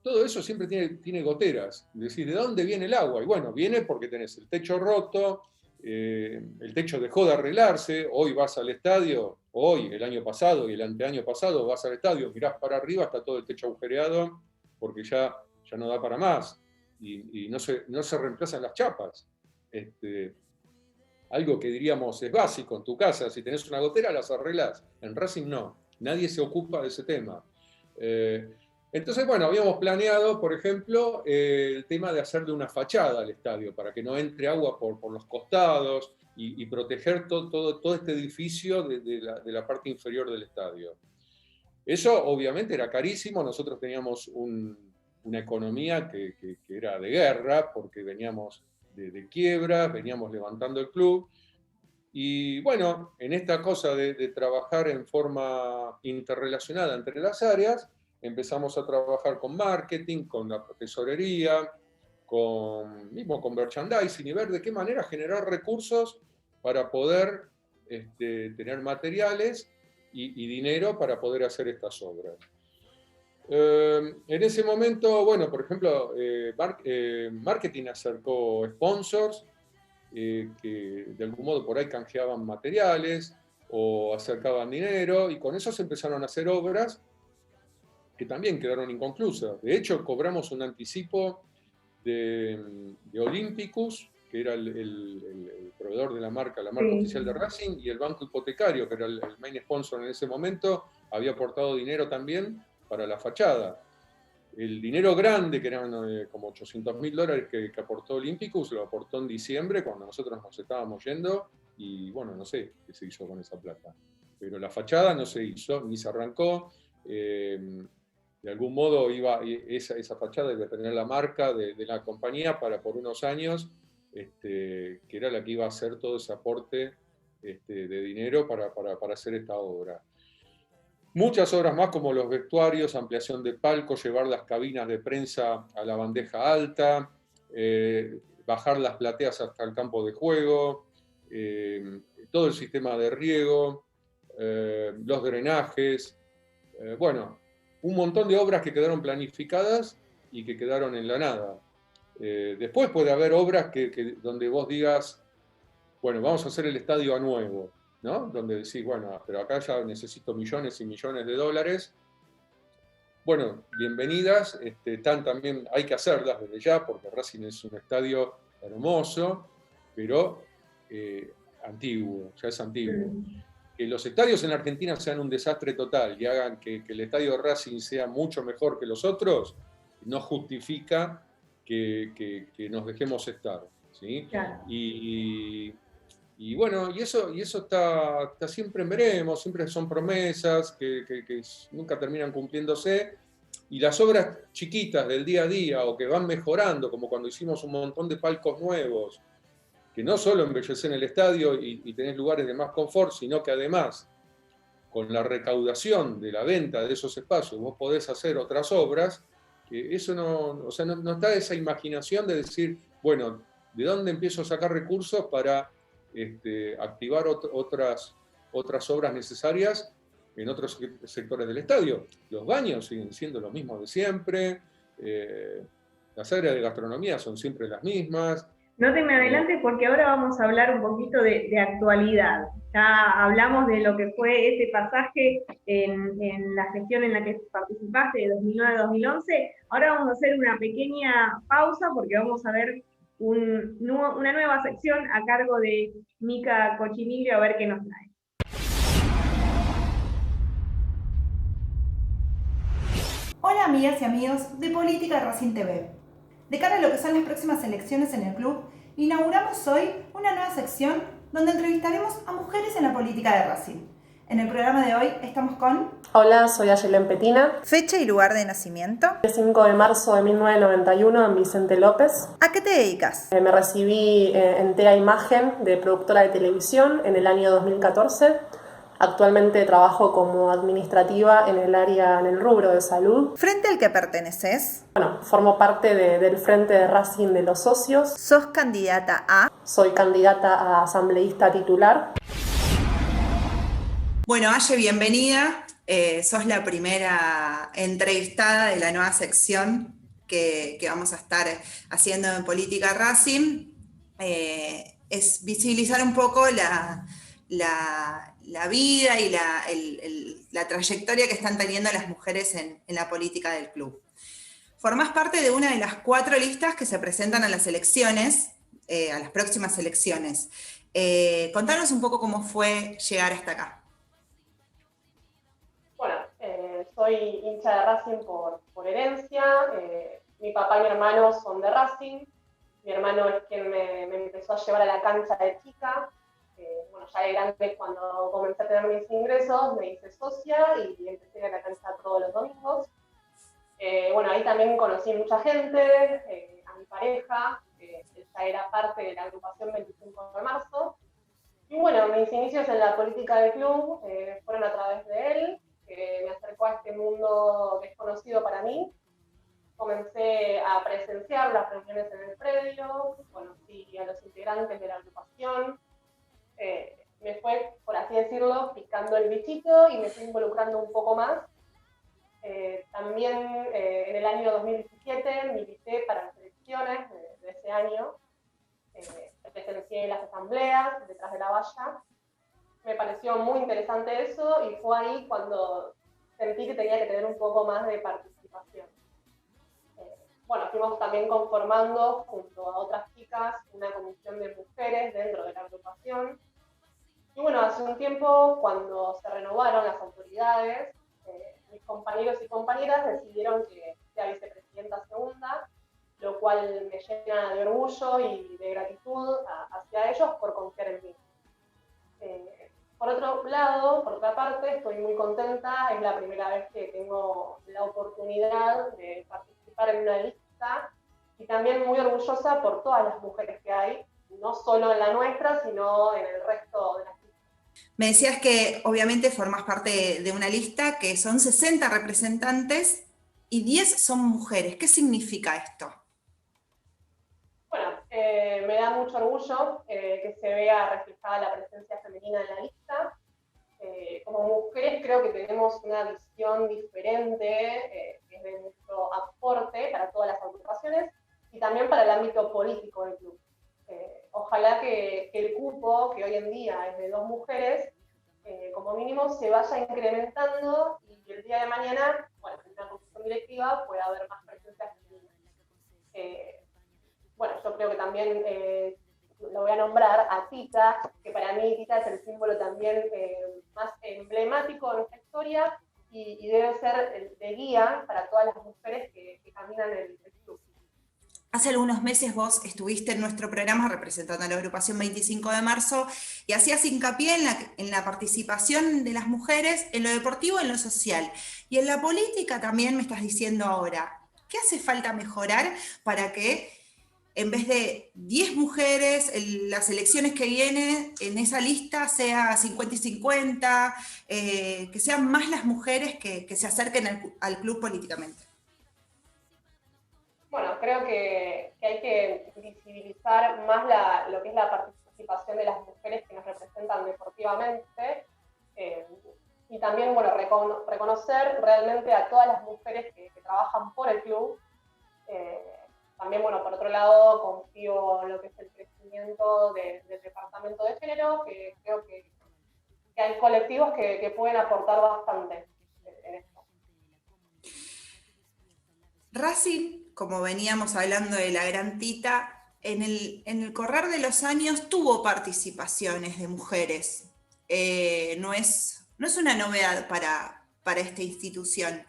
Todo eso siempre tiene goteras. Es decir, ¿de dónde viene el agua? Y bueno, viene porque tenés el techo roto, el techo dejó de arreglarse, hoy vas al estadio, el año pasado y el anteaño pasado vas al estadio, mirás para arriba, está todo el techo agujereado, porque ya no da para más, y no se reemplazan las chapas. Algo que diríamos es básico en tu casa, si tenés una gotera las arreglás, en Racing no, nadie se ocupa de ese tema. Entonces, bueno, habíamos planeado, por ejemplo, el tema de hacerle una fachada al estadio para que no entre agua por los costados y proteger todo este edificio de la parte inferior del estadio. Eso obviamente era carísimo, nosotros teníamos una economía que era de guerra porque veníamos de quiebra, veníamos levantando el club. Y bueno, en esta cosa de trabajar en forma interrelacionada entre las áreas, empezamos a trabajar con marketing, con la tesorería, mismo con merchandising y ver de qué manera generar recursos para poder tener materiales y dinero para poder hacer estas obras. En ese momento, bueno, por ejemplo, marketing acercó sponsors que de algún modo por ahí canjeaban materiales o acercaban dinero y con eso se empezaron a hacer obras que también quedaron inconclusas. De hecho, cobramos un anticipo de Olympicus, que era el proveedor de la marca oficial de Racing, y el banco hipotecario, que era el main sponsor en ese momento, había aportado dinero también para la fachada. El dinero grande, que eran como $800.000 que aportó Olympicus, lo aportó en diciembre, cuando nosotros nos estábamos yendo, y bueno, no sé qué se hizo con esa plata. Pero la fachada no se hizo, ni se arrancó. De algún modo esa fachada iba a tener la marca de la compañía por unos años, que era la que iba a hacer todo ese aporte de dinero para hacer esta obra. Muchas obras más como los vestuarios, ampliación de palcos, llevar las cabinas de prensa a la bandeja alta, bajar las plateas hasta el campo de juego, todo el sistema de riego, los drenajes, bueno, un montón de obras que quedaron planificadas y que quedaron en la nada. Después puede haber obras donde vos digas, bueno, vamos a hacer el estadio a nuevo, ¿no? Donde decís, bueno, pero acá ya necesito millones y millones de dólares. Bueno, bienvenidas, también hay que hacerlas desde ya, porque Racing es un estadio hermoso, pero antiguo, ya es antiguo. Que los estadios en Argentina sean un desastre total y hagan que el estadio de Racing sea mucho mejor que los otros, no justifica que nos dejemos estar, ¿sí? Claro. Y bueno, y eso está siempre en veremos, siempre son promesas que nunca terminan cumpliéndose, y las obras chiquitas del día a día o que van mejorando, como cuando hicimos un montón de palcos nuevos, que no solo embellecen el estadio y tenés lugares de más confort, sino que además, con la recaudación de la venta de esos espacios, vos podés hacer otras obras, que eso no está esa imaginación de decir, bueno, ¿de dónde empiezo a sacar recursos para activar otras obras necesarias en otros sectores del estadio? Los baños siguen siendo lo mismo de siempre, las áreas de gastronomía son siempre las mismas. No te me adelantes porque ahora vamos a hablar un poquito de actualidad. Ya hablamos de lo que fue ese pasaje en la gestión en la que participaste de 2009 a 2011. Ahora vamos a hacer una pequeña pausa porque vamos a ver una nueva sección a cargo de Mica Cochimilio, a ver qué nos trae. Hola amigas y amigos de Política Racing TV. De cara a lo que son las próximas elecciones en el club, inauguramos hoy una nueva sección donde entrevistaremos a mujeres en la política de Racing. En el programa de hoy estamos con... Hola, soy Ayelen Petina. Fecha y lugar de nacimiento. El 5 de marzo de 1991 en Vicente López. ¿A qué te dedicas? Me recibí en TEA Imagen de productora de televisión en el año 2014. Actualmente trabajo como administrativa en el rubro de salud. ¿Frente al que perteneces? Bueno, formo parte del Frente de Racing de los Socios. ¿Sos candidata a? Soy candidata a asambleísta titular. Bueno, Aye, bienvenida. Sos la primera entrevistada de la nueva sección que vamos a estar haciendo en Política Racing. Es visibilizar un poco la vida y la trayectoria que están teniendo las mujeres en la política del club. Formás parte de una de las 4 listas que se presentan a las elecciones, a las próximas elecciones. Contanos un poco cómo fue llegar hasta acá. Bueno, soy hincha de Racing por herencia. Mi papá y mi hermano son de Racing. Mi hermano es quien me empezó a llevar a la cancha de chica. Bueno, ya de grande, cuando comencé a tener mis ingresos, me hice socia y empecé a ir a la cancha todos los domingos. Bueno, ahí también conocí mucha gente, a mi pareja, ella era parte de la agrupación 25 de marzo. Y bueno, mis inicios en la política del club fueron a través de él, que me acercó a este mundo desconocido para mí. Comencé a presenciar las reuniones en el predio, conocí a los integrantes de la agrupación. Me fue, por así decirlo, picando el bichito y me fui involucrando un poco más. También en el año 2017 milité para las elecciones de ese año. Presencié las asambleas detrás de la valla. Me pareció muy interesante eso y fue ahí cuando sentí que tenía que tener un poco más de participación. Bueno, fuimos también conformando junto a otras chicas una comisión de mujeres dentro de la agrupación. Y bueno, hace un tiempo, cuando se renovaron las autoridades, mis compañeros y compañeras decidieron que sea vicepresidenta segunda, lo cual me llena de orgullo y de gratitud hacia ellos por confiar en mí. Por otro lado, por otra parte, estoy muy contenta, es la primera vez que tengo la oportunidad de participar en una lista y también muy orgullosa por todas las mujeres que hay, no solo en la nuestra, sino en el resto de las listas. Me decías que obviamente formás parte de una lista que son 60 representantes y 10 son mujeres. ¿Qué significa esto? Bueno, me da mucho orgullo que se vea reflejada la presencia femenina en la lista. Como mujeres creo que tenemos una visión diferente, que es de nuestro aporte para todas las agrupaciones y también para el ámbito político del club. Ojalá que el cupo, que hoy en día es de 2 mujeres, como mínimo se vaya incrementando y el día de mañana, bueno, en una comisión directiva pueda haber más presencia femenina. Bueno, yo creo que también lo voy a nombrar a Tita, que para mí Tita es el símbolo también más emblemático de nuestra historia y debe ser de guía para todas las mujeres que caminan el club. Hace algunos meses vos estuviste en nuestro programa representando a la agrupación 25 de marzo y hacías hincapié en la participación de las mujeres en lo deportivo y en lo social. Y en la política también me estás diciendo ahora, ¿qué hace falta mejorar para que en vez de 10 mujeres, en las elecciones que vienen, en esa lista sea 50 y 50, que sean más las mujeres que se acerquen al club políticamente? Bueno, creo que hay que visibilizar más lo que es la participación de las mujeres que nos representan deportivamente y también, bueno, reconocer realmente a todas las mujeres que trabajan por el club. También, bueno, por otro lado, confío en lo que es el crecimiento del departamento de género, que creo que hay colectivos que pueden aportar bastante en esto. Racing, como veníamos hablando de la gran Tita, en el correr de los años tuvo participaciones de mujeres. No es una novedad para esta institución.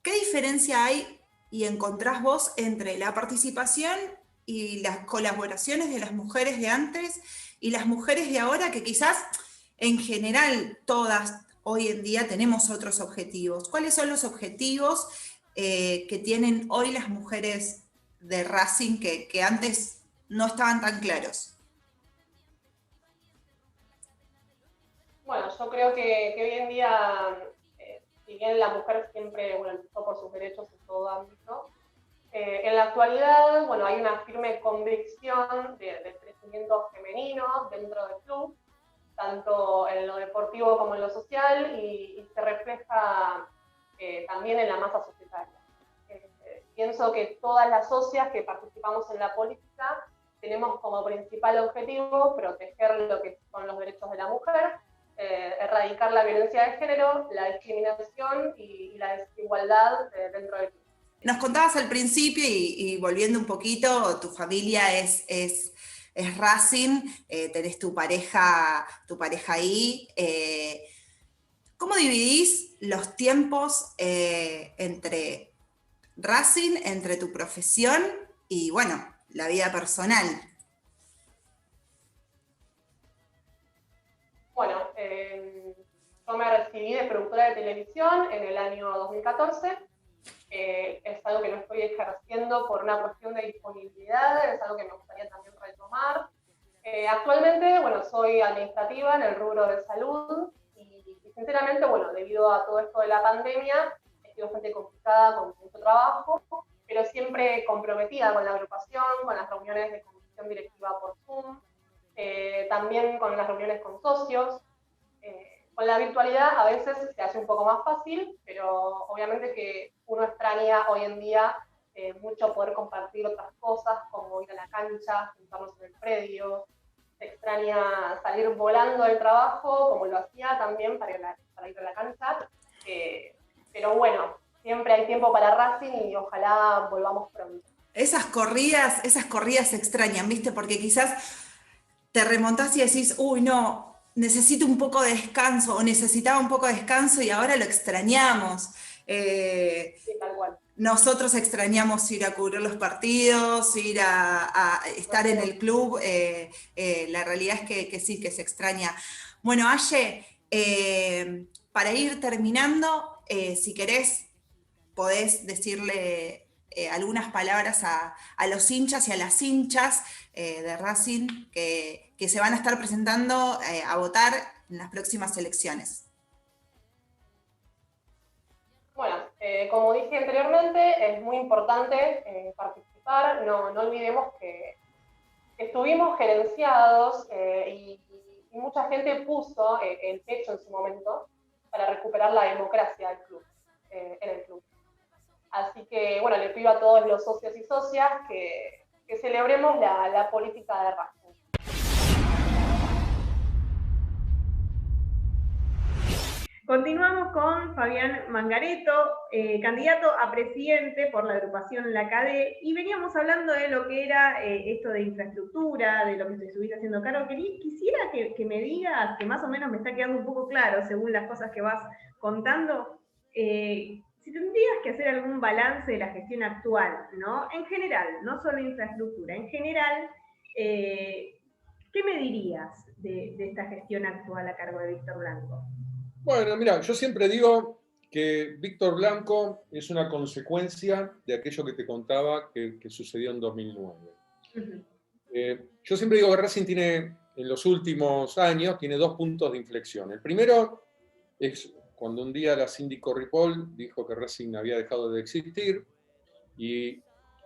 ¿Qué diferencia hay y encontrás vos entre la participación y las colaboraciones de las mujeres de antes y las mujeres de ahora, que quizás en general todas hoy en día tenemos otros objetivos? ¿Cuáles son los objetivos que tienen hoy las mujeres de Racing que antes no estaban tan claros? Bueno, yo creo que hoy en día, si bien la mujer siempre luchó por sus derechos en todo ámbito, en la actualidad, bueno, hay una firme convicción del crecimiento femenino dentro del club, tanto en lo deportivo como en lo social, y se refleja también en la masa societaria. Pienso que todas las socias que participamos en la política tenemos como principal objetivo proteger lo que son los derechos de la mujer, erradicar la violencia de género, la discriminación y la desigualdad dentro del club. Nos contabas al principio, y volviendo un poquito, tu familia es Racing, tenés tu pareja ahí. ¿Cómo dividís los tiempos entre Racing, entre tu profesión y, bueno, la vida personal? Bueno, yo me recibí de productora de televisión en el año 2014. Es algo que no estoy ejerciendo por una cuestión de disponibilidad, es algo que me gustaría también retomar. Actualmente, bueno, soy administrativa en el rubro de salud y sinceramente, bueno, debido a todo esto de la pandemia, estoy bastante complicada con mucho trabajo, pero siempre comprometida con la agrupación, con las reuniones de comisión directiva por Zoom, también con las reuniones con socios. Con la virtualidad a veces se hace un poco más fácil, pero obviamente que uno extraña hoy en día mucho poder compartir otras cosas, como ir a la cancha, juntarnos en el predio. Se extraña salir volando del trabajo, como lo hacía también para ir a la cancha. Pero bueno, siempre hay tiempo para Racing y ojalá volvamos pronto. Esas corridas se extrañan, ¿viste? Porque quizás te remontás y decís, uy, no, necesito un poco de descanso, o necesitaba un poco de descanso y ahora lo extrañamos. Sí, tal cual. Nosotros extrañamos ir a cubrir los partidos, ir a estar en el club. La realidad es que sí, que se extraña. Bueno, Aye, para ir terminando, si querés, podés decirle algunas palabras a los hinchas y a las hinchas de Racing que se van a estar presentando a votar en las próximas elecciones? Bueno, como dije anteriormente, es muy importante participar. No olvidemos que estuvimos gerenciados y mucha gente puso el pecho en su momento para recuperar la democracia del club, en el club. Así que, bueno, le pido a todos los socios y socias que celebremos la política de Racing. Continuamos con Fabián Mangareto, candidato a presidente por la agrupación La CADE, y veníamos hablando de lo que era esto de infraestructura, de lo que te estuviste haciendo cargo. Quisiera que me digas, que más o menos me está quedando un poco claro según las cosas que vas contando, si tendrías que hacer algún balance de la gestión actual, ¿no? En general, no solo infraestructura, en general, ¿qué me dirías de esta gestión actual a cargo de Víctor Blanco? Bueno, mira, yo siempre digo que Víctor Blanco es una consecuencia de aquello que te contaba que sucedió en 2009. Yo siempre digo que Racing tiene, en los últimos años, tiene 2 puntos de inflexión. El primero es cuando un día la síndico Ripoll dijo que Racing había dejado de existir, y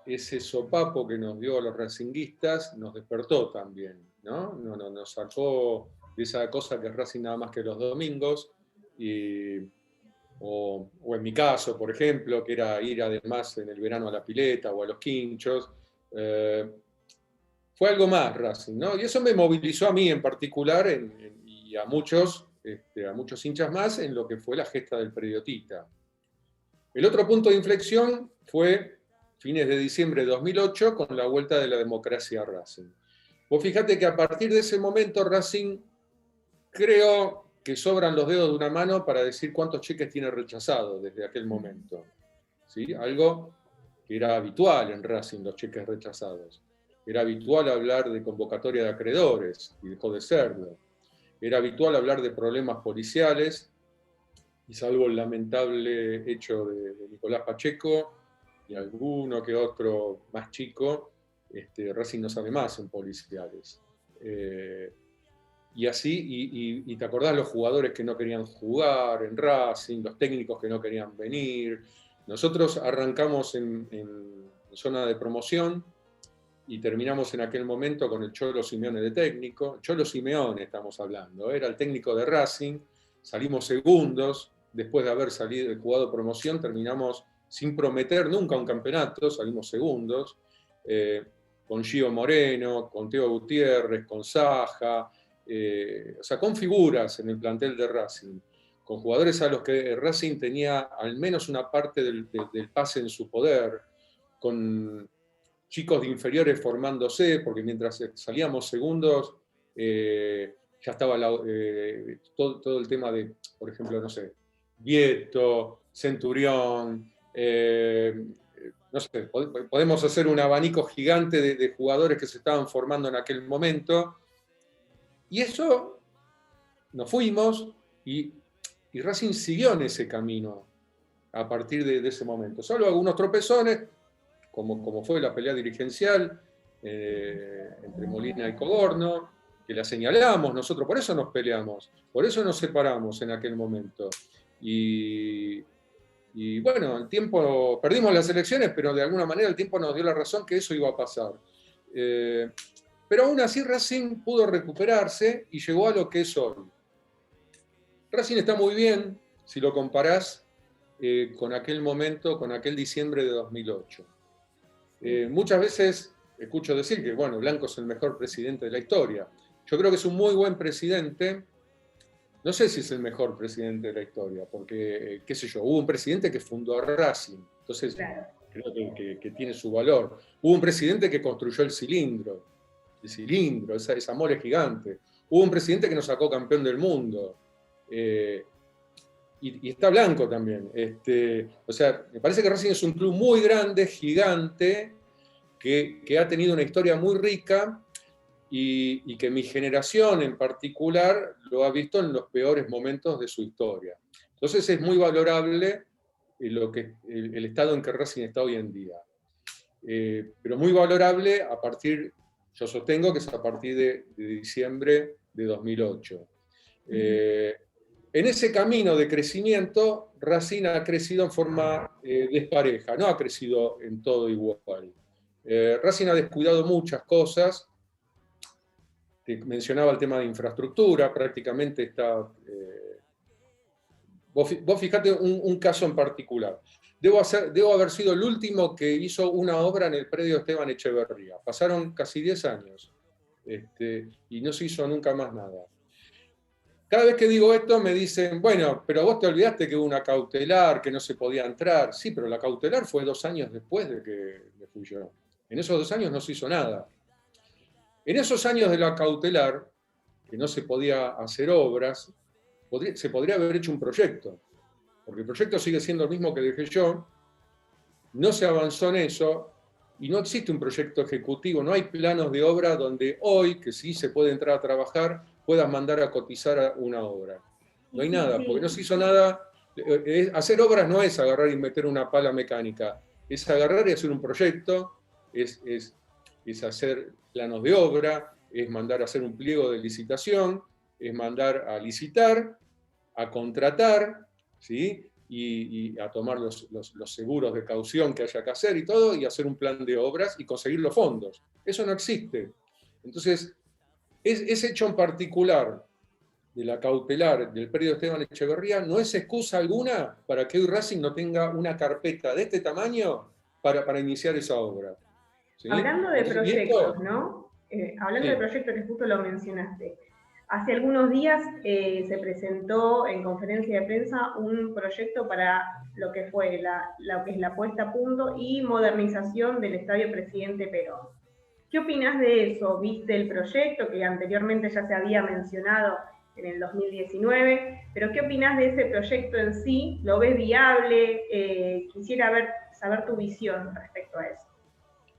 ese sopapo que nos dio a los racinguistas nos despertó también, ¿no? Nos sacó de esa cosa que es Racing nada más que los domingos, o en mi caso, por ejemplo, que era ir además en el verano a la pileta o a los quinchos. Fue algo más Racing, ¿no? Y eso me movilizó a mí en particular y a muchos hinchas más en lo que fue la gesta del predio Tita. El otro punto de inflexión fue fines de diciembre de 2008 con la vuelta de la democracia a Racing. Vos fíjate que a partir de ese momento Racing, creo que sobran los dedos de una mano para decir cuántos cheques tiene rechazados desde aquel momento. ¿Sí? Algo que era habitual en Racing, los cheques rechazados. Era habitual hablar de convocatoria de acreedores, y dejó de serlo. Era habitual hablar de problemas policiales, y salvo el lamentable hecho de Nicolás Pacheco y alguno que otro más chico, Racing no sabe más en policiales. Y así, y te acordás los jugadores que no querían jugar en Racing, los técnicos que no querían venir. Nosotros arrancamos en zona de promoción y terminamos en aquel momento con el Cholo Simeone de técnico. Cholo Simeone estamos hablando, era el técnico de Racing, salimos segundos, después de haber jugado promoción, terminamos sin prometer nunca un campeonato, salimos segundos, con Gio Moreno, con Teo Gutiérrez, con Saja, o sea, con figuras en el plantel de Racing, con jugadores a los que Racing tenía al menos una parte del pase en su poder, con chicos de inferiores formándose, porque mientras salíamos segundos, ya estaba todo el tema de, por ejemplo, no sé, Vieto, Centurión, no sé, podemos hacer un abanico gigante de jugadores que se estaban formando en aquel momento. Y eso, nos fuimos y Racing siguió en ese camino a partir de ese momento. Solo algunos tropezones, como fue la pelea dirigencial entre Molina y Cogorno, que la señalamos nosotros, por eso nos peleamos, por eso nos separamos en aquel momento. Y bueno, el tiempo, perdimos las elecciones, pero de alguna manera el tiempo nos dio la razón que eso iba a pasar. Pero aún así Racing pudo recuperarse y llegó a lo que es hoy. Racing está muy bien si lo comparás con aquel momento, con aquel diciembre de 2008. Muchas veces escucho decir que, bueno, Blanco es el mejor presidente de la historia. Yo creo que es un muy buen presidente. No sé si es el mejor presidente de la historia, porque, qué sé yo, hubo un presidente que fundó a Racing, entonces claro, creo que tiene su valor. Hubo un presidente que construyó el cilindro, esa mole gigante. Hubo un presidente que nos sacó campeón del mundo. Y está Blanco también. O sea, me parece que Racing es un club muy grande, gigante, que ha tenido una historia muy rica y que mi generación en particular lo ha visto en los peores momentos de su historia. Entonces es muy valorable el estado en que Racing está hoy en día. Pero muy valorable a partir, yo sostengo que es a partir de diciembre de 2008. En ese camino de crecimiento, Racing ha crecido en forma despareja, no ha crecido en todo igual. Racing ha descuidado muchas cosas. Te mencionaba el tema de infraestructura, prácticamente está... Vos fijate un caso en particular. Debo haber sido el último que hizo una obra en el predio Esteban Echeverría. Pasaron casi 10 años y no se hizo nunca más nada. Cada vez que digo esto me dicen, bueno, pero vos te olvidaste que hubo una cautelar, que no se podía entrar. Sí, pero la cautelar fue 2 años después de que me fui yo. En esos 2 años no se hizo nada. En esos años de la cautelar, que no se podía hacer obras, se podría haber hecho un proyecto, porque el proyecto sigue siendo el mismo que dejé yo, no se avanzó en eso, y no existe un proyecto ejecutivo, no hay planos de obra donde hoy, que sí se puede entrar a trabajar, puedas mandar a cotizar a una obra. No hay nada, porque no se hizo nada. Hacer obras no es agarrar y meter una pala mecánica, es agarrar y hacer un proyecto, es hacer planos de obra, es mandar a hacer un pliego de licitación, es mandar a licitar, a contratar, ¿sí? Y a tomar los seguros de caución que haya que hacer y todo, y hacer un plan de obras y conseguir los fondos. Eso no existe. Entonces, ese hecho en particular de la cautelar del predio Esteban Echeverría no es excusa alguna para que hoy Racing no tenga una carpeta de este tamaño para iniciar esa obra. ¿Sí? Hablando de proyectos, ¿no? Hablando de proyectos que justo lo mencionaste. Hace algunos días se presentó en conferencia de prensa un proyecto para lo que fue lo que es la puesta a punto y modernización del Estadio Presidente Perón. ¿Qué opinás de eso? ¿Viste el proyecto que anteriormente ya se había mencionado en el 2019? Pero ¿qué opinás de ese proyecto en sí? ¿Lo ves viable? Quisiera saber tu visión respecto a eso.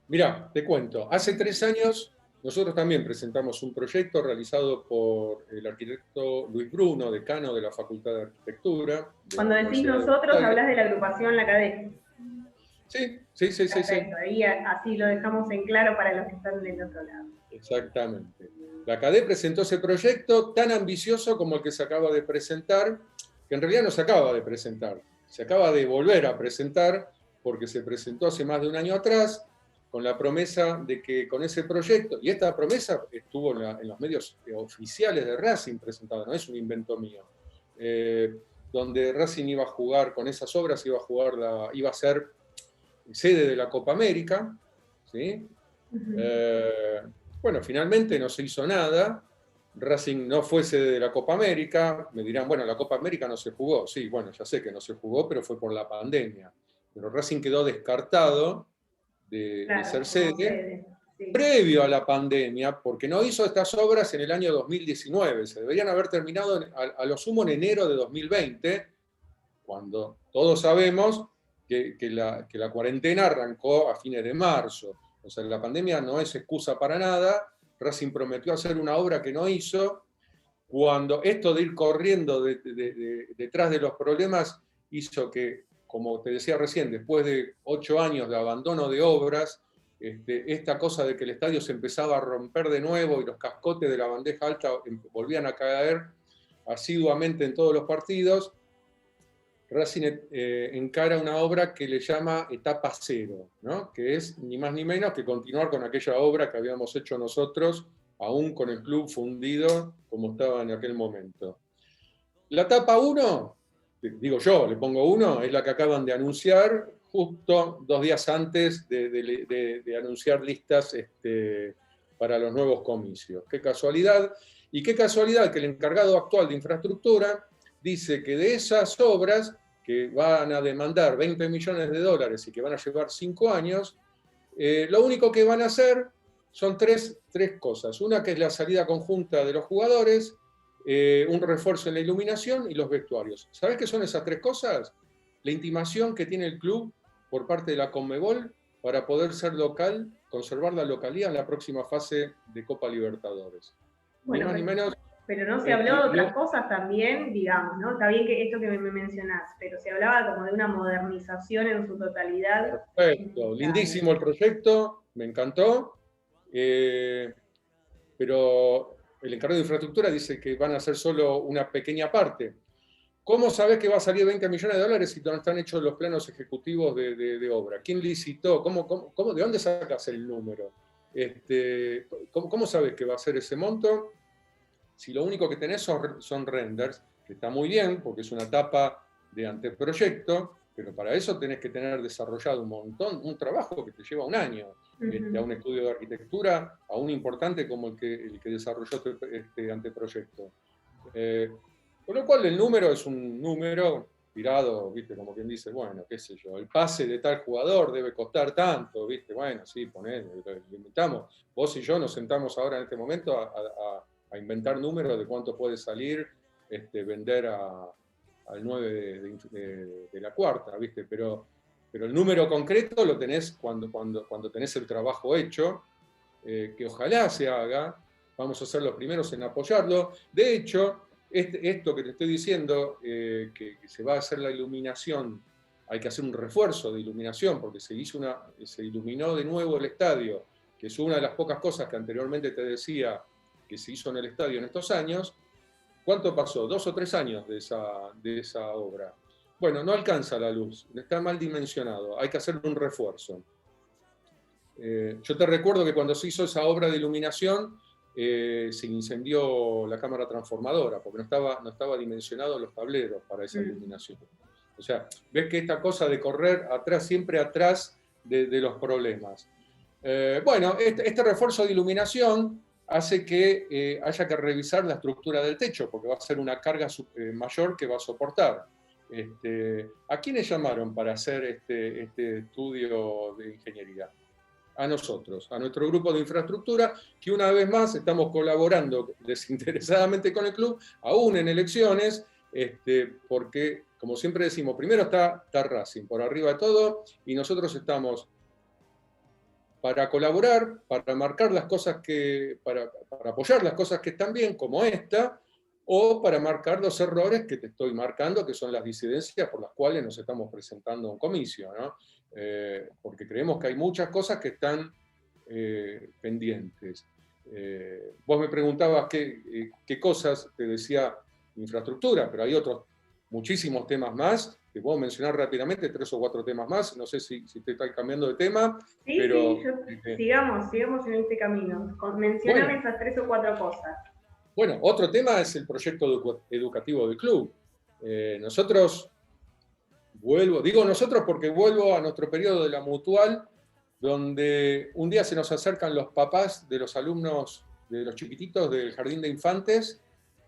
Mirá, te cuento. Hace 3 años nosotros también presentamos un proyecto realizado por el arquitecto Luis Bruno, decano de la Facultad de Arquitectura. Cuando decís nosotros, hablas de la agrupación La CADE. Sí. Ahí así lo dejamos en claro para los que están del otro lado. Exactamente. La CADE presentó ese proyecto tan ambicioso como el que se acaba de presentar, que en realidad no se acaba de presentar, se acaba de volver a presentar porque se presentó hace más de un año atrás, con la promesa de que con ese proyecto, y esta promesa estuvo en los medios oficiales de Racing presentada, no es un invento mío, donde Racing iba a jugar con esas obras, iba a ser sede de la Copa América, ¿sí? Bueno, finalmente no se hizo nada, Racing no fue sede de la Copa América, me dirán, bueno, la Copa América no se jugó, sí, bueno, ya sé que no se jugó, pero fue por la pandemia, pero Racing quedó descartado de ser sede, sí, previo a la pandemia, porque no hizo estas obras en el año 2019, se deberían haber terminado a lo sumo en enero de 2020, cuando todos sabemos que la cuarentena arrancó a fines de marzo. O sea, la pandemia no es excusa para nada, Racing prometió hacer una obra que no hizo, cuando esto de ir corriendo detrás de los problemas hizo que, como te decía recién, después de 8 años de abandono de obras, esta cosa de que el estadio se empezaba a romper de nuevo y los cascotes de la bandeja alta volvían a caer asiduamente en todos los partidos, Racing encara una obra que le llama Etapa Cero, ¿no? Que es ni más ni menos que continuar con aquella obra que habíamos hecho nosotros, aún con el club fundido como estaba en aquel momento. La etapa 1... digo yo, le pongo 1, es la que acaban de anunciar justo 2 días antes de anunciar listas para los nuevos comicios. Qué casualidad, y qué casualidad que el encargado actual de infraestructura dice que de esas obras que van a demandar $20 millones y que van a llevar 5 años, lo único que van a hacer son tres cosas. Una que es la salida conjunta de los jugadores, un refuerzo en la iluminación y los vestuarios. ¿Sabés qué son esas 3 cosas? La intimación que tiene el club por parte de la Conmebol para poder ser local, conservar la localía en la próxima fase de Copa Libertadores. Bueno, ni más ni menos. Pero no se habló de otras cosas también, digamos, ¿no? Está bien que esto que me mencionás, pero se hablaba como de una modernización en su totalidad. Perfecto, lindísimo el proyecto, me encantó, pero el encargado de infraestructura dice que van a ser solo una pequeña parte. ¿Cómo sabés que va a salir 20 millones de dólares si no están hechos los planos ejecutivos de obra? ¿Quién licitó? ¿De dónde sacas el número? ¿Cómo sabés que va a ser ese monto? Si lo único que tenés son renders, que está muy bien, porque es una etapa de anteproyecto, pero para eso tenés que tener desarrollado un trabajo que te lleva un año, a un estudio de arquitectura, aún importante como el que desarrolló este anteproyecto. Con lo cual el número es un número tirado, ¿viste? Como quien dice, bueno, qué sé yo, el pase de tal jugador debe costar tanto, ¿viste? Bueno, sí, ponele, lo inventamos. Vos y yo nos sentamos ahora en este momento a inventar números de cuánto puede salir vender al 9 de la cuarta, ¿viste? Pero el número concreto lo tenés cuando tenés el trabajo hecho, que ojalá se haga. Vamos a ser los primeros en apoyarlo. De hecho, esto que te estoy diciendo, que se va a hacer la iluminación, hay que hacer un refuerzo de iluminación, porque se iluminó de nuevo el estadio, que es una de las pocas cosas que anteriormente te decía que se hizo en el estadio en estos años. ¿Cuánto pasó? 2 o 3 años de esa obra. Bueno, no alcanza la luz, está mal dimensionado, hay que hacer un refuerzo. Yo te recuerdo que cuando se hizo esa obra de iluminación, se incendió la cámara transformadora, porque no estaba dimensionado los tableros para esa iluminación. O sea, ves que esta cosa de correr atrás, siempre atrás de los problemas. Bueno, este refuerzo de iluminación hace que haya que revisar la estructura del techo, porque va a ser una carga mayor que va a soportar. ¿A quiénes llamaron para hacer este estudio de ingeniería? A nosotros, a nuestro grupo de infraestructura, que una vez más estamos colaborando desinteresadamente con el club, aún en elecciones, porque, como siempre decimos, primero está Racing por arriba de todo, y nosotros estamos para colaborar, para marcar las cosas para apoyar las cosas que están bien, como esta, o para marcar los errores que te estoy marcando, que son las disidencias por las cuales nos estamos presentando a un comicio, ¿no? Porque creemos que hay muchas cosas que están pendientes. Vos me preguntabas qué cosas, te decía infraestructura, pero hay otros muchísimos temas más. Te puedo mencionar rápidamente 3 o 4 temas más, no sé si te estoy cambiando de tema. Sí, pero, sigamos en este camino. Mencioname esas 3 o 4 cosas. Bueno, otro tema es el proyecto educativo del club. Nosotros, digo nosotros porque vuelvo a nuestro periodo de la Mutual, donde un día se nos acercan los papás de los alumnos, de los chiquititos del Jardín de Infantes,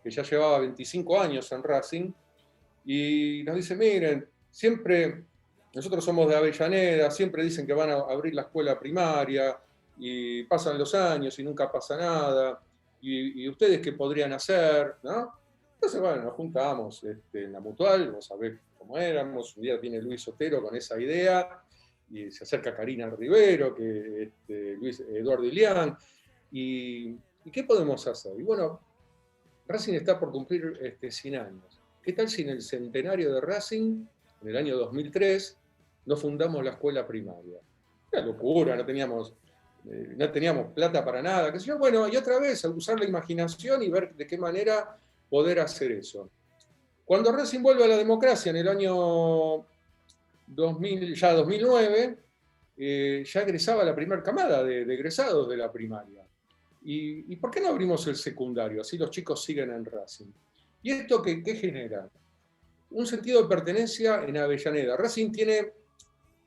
que ya llevaba 25 años en Racing, y nos dicen, miren, siempre, nosotros somos de Avellaneda, siempre dicen que van a abrir la escuela primaria, y pasan los años y nunca pasa nada, y ustedes qué podrían hacer, ¿no? Entonces, bueno, nos juntamos en la Mutual, vos sabés cómo éramos, un día viene Luis Otero con esa idea, y se acerca Karina Rivero, Eduardo Ilián, y ¿qué podemos hacer? Y bueno, Racing está por cumplir 100 años. ¿Qué tal si en el centenario de Racing, en el año 2003, no fundamos la escuela primaria? Una locura, no teníamos plata para nada, qué sé yo. Bueno, y otra vez, usar la imaginación y ver de qué manera poder hacer eso. Cuando Racing vuelve a la democracia en el año 2009, ya egresaba la primera camada de egresados de la primaria. ¿Y por qué no abrimos el secundario? Así los chicos siguen en Racing. ¿Y esto qué genera? Un sentido de pertenencia en Avellaneda. Racing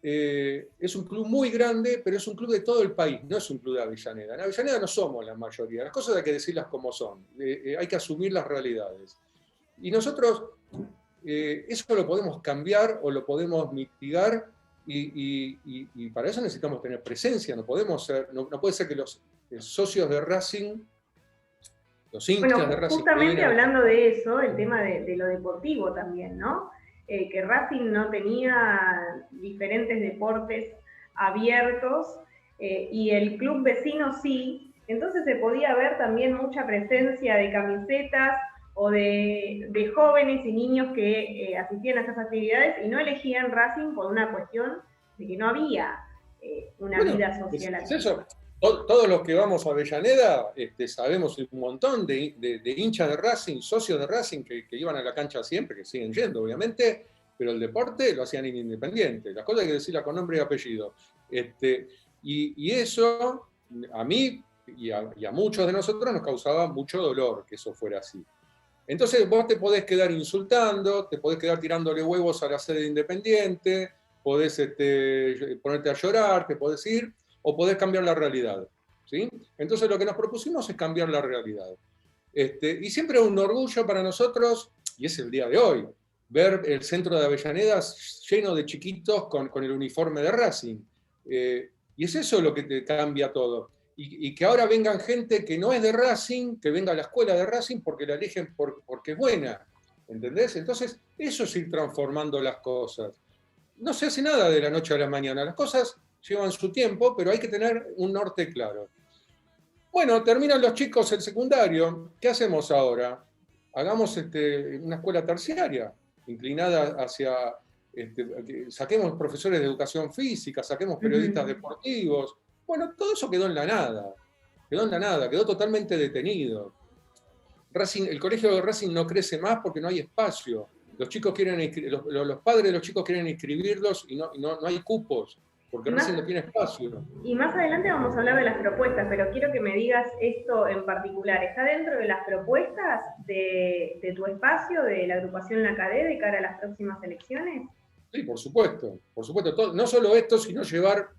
es un club muy grande, pero es un club de todo el país, no es un club de Avellaneda. En Avellaneda no somos la mayoría, las cosas hay que decirlas como son, hay que asumir las realidades. Y nosotros eso lo podemos cambiar o lo podemos mitigar, y para eso necesitamos tener presencia, no puede ser que los socios de Racing, los hinchas de Racing... Justamente hablando de eso, el tema de lo deportivo también, ¿no? Que Racing no tenía diferentes deportes abiertos y el club vecino sí, entonces se podía ver también mucha presencia de camisetas o de jóvenes y niños que asistían a esas actividades y no elegían Racing por una cuestión de que no había una vida social aquí. Eso. Todos los que vamos a Avellaneda sabemos un montón de hinchas de Racing, socios de Racing que iban a la cancha siempre, que siguen yendo, obviamente, pero el deporte lo hacían en Independiente. Las cosas hay que decirlas con nombre y apellido. Y eso, a mí y a muchos de nosotros nos causaba mucho dolor que eso fuera así. Entonces vos te podés quedar insultando, te podés quedar tirándole huevos a la sede Independiente, podés ponerte a llorar, te podés ir, o podés cambiar la realidad. ¿Sí? Entonces lo que nos propusimos es cambiar la realidad. Y siempre es un orgullo para nosotros, y es el día de hoy, ver el centro de Avellaneda lleno de chiquitos con el uniforme de Racing. Y es eso lo que te cambia todo. Y que ahora vengan gente que no es de Racing, que venga a la escuela de Racing porque la eligen porque es buena. ¿Entendés? Entonces, eso es ir transformando las cosas. No se hace nada de la noche a la mañana. Las cosas llevan su tiempo, pero hay que tener un norte claro. Bueno, terminan los chicos el secundario. ¿Qué hacemos ahora? Hagamos una escuela terciaria, inclinada hacia... saquemos profesores de educación física, saquemos periodistas deportivos. Bueno, todo eso quedó en la nada. Quedó totalmente detenido. El colegio de Racing no crece más porque no hay espacio. Los padres de los chicos quieren inscribirlos y no hay cupos, porque Racing no tiene espacio. Y más adelante vamos a hablar de las propuestas, pero quiero que me digas esto en particular. ¿Está dentro de las propuestas de tu espacio, de la agrupación La Cadé, de cara a las próximas elecciones? Sí, por supuesto. No solo esto, sino llevar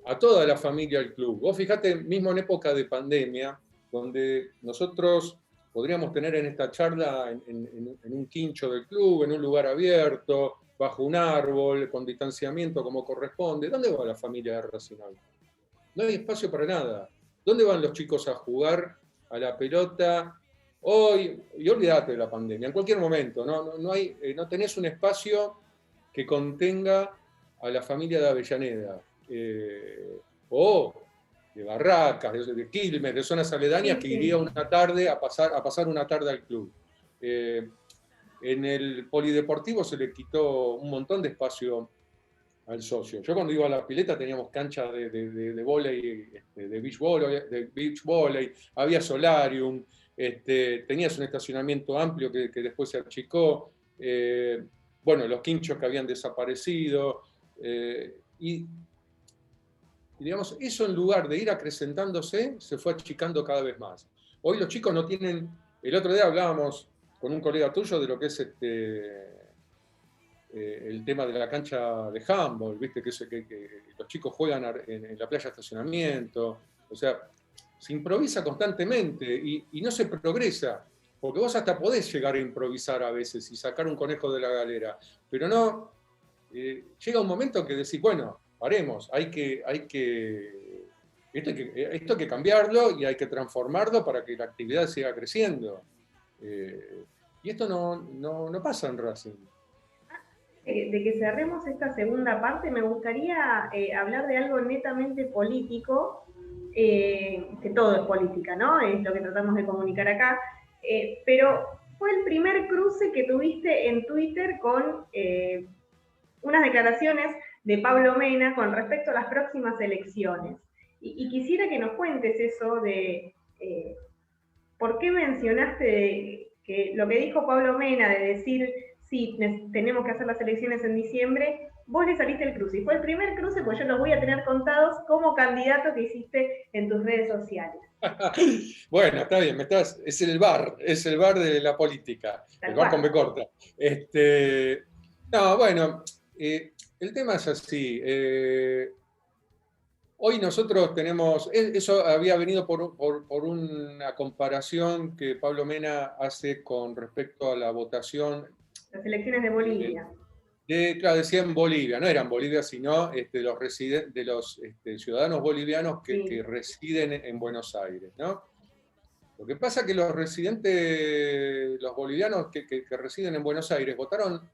a toda la familia al club. Vos fijate, mismo en época de pandemia, donde nosotros podríamos tener en esta charla en un quincho del club, en un lugar abierto, bajo un árbol, con distanciamiento como corresponde. ¿Dónde va la familia de Racing? No hay espacio para nada. ¿Dónde van los chicos a jugar a la pelota hoy? Y olvídate de la pandemia, en cualquier momento. No tenés un espacio que contenga a la familia de Avellaneda. O de Barracas, de Quilmes, de zonas aledañas, que iría una tarde a pasar una tarde al club. En el polideportivo se le quitó un montón de espacio al socio. Yo cuando iba a la pileta teníamos canchas de vóley, de beach volley, había solarium, tenías un estacionamiento amplio que después se achicó, los quinchos que habían desaparecido, y digamos, eso en lugar de ir acrecentándose, se fue achicando cada vez más. Hoy los chicos no tienen... El otro día hablábamos con un colega tuyo de lo que es el tema de la cancha de handball, ¿viste? Que los chicos juegan en la playa de estacionamiento. O sea, se improvisa constantemente y no se progresa. Porque vos hasta podés llegar a improvisar a veces y sacar un conejo de la galera. Pero no... llega un momento que decís, bueno, paremos, esto hay que cambiarlo y hay que transformarlo para que la actividad siga creciendo. Y esto no pasa en Racing. De que cerremos esta segunda parte, me gustaría hablar de algo netamente político, que todo es política, ¿no? Es lo que tratamos de comunicar acá, pero fue el primer cruce que tuviste en Twitter con unas declaraciones de Pablo Mena con respecto a las próximas elecciones. Y quisiera que nos cuentes eso de por qué mencionaste que lo que dijo Pablo Mena de decir, sí, tenemos que hacer las elecciones en diciembre, vos le saliste el cruce. Y fue el primer cruce, pues yo los voy a tener contados como candidato que hiciste en tus redes sociales. Bueno, está bien, es el bar de la política, el bar con B corta. El tema es así. Hoy nosotros tenemos, eso había venido por una comparación que Pablo Mena hace con respecto a la votación. Las elecciones de Bolivia. Decía en Bolivia, no eran Bolivia, sino de los ciudadanos bolivianos que residen en Buenos Aires, ¿no? Lo que pasa es que los bolivianos que residen en Buenos Aires votaron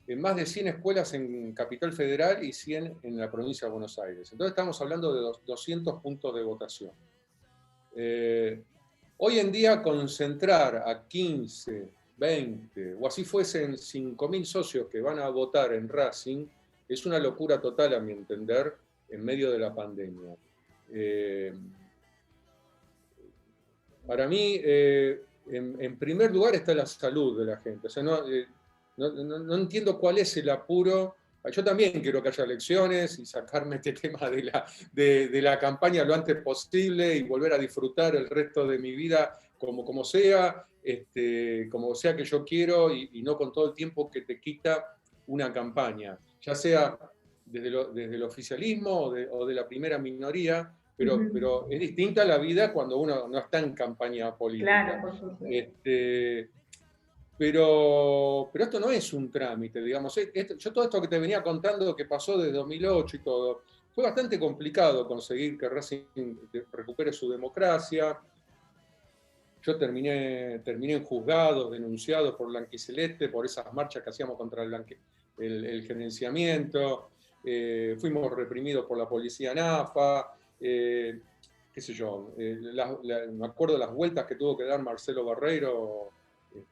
en más de 100 escuelas en Capital Federal y 100 en la provincia de Buenos Aires. Entonces estamos hablando de 200 puntos de votación. Hoy en día concentrar a 15, 20, o así fuesen 5.000 socios que van a votar en Racing, es una locura total, a mi entender, en medio de la pandemia. Para mí, en primer lugar está la salud de la gente. O sea, no entiendo cuál es el apuro. Yo también quiero que haya elecciones y sacarme este tema de la campaña lo antes posible y volver a disfrutar el resto de mi vida como sea que yo quiero y no con todo el tiempo que te quita una campaña, ya sea desde el oficialismo o de la primera minoría, pero es distinta la vida cuando uno no está en campaña política. Claro, por supuesto. Pero esto no es un trámite, digamos. Yo todo esto que te venía contando que pasó desde 2008 y todo, fue bastante complicado conseguir que Racing recupere su democracia. Yo terminé en juzgados, denunciados por Blanquiceleste, por esas marchas que hacíamos contra el gerenciamiento. Fuimos reprimidos por la policía NAFA. Qué sé yo. Me acuerdo de las vueltas que tuvo que dar Marcelo Barreiro,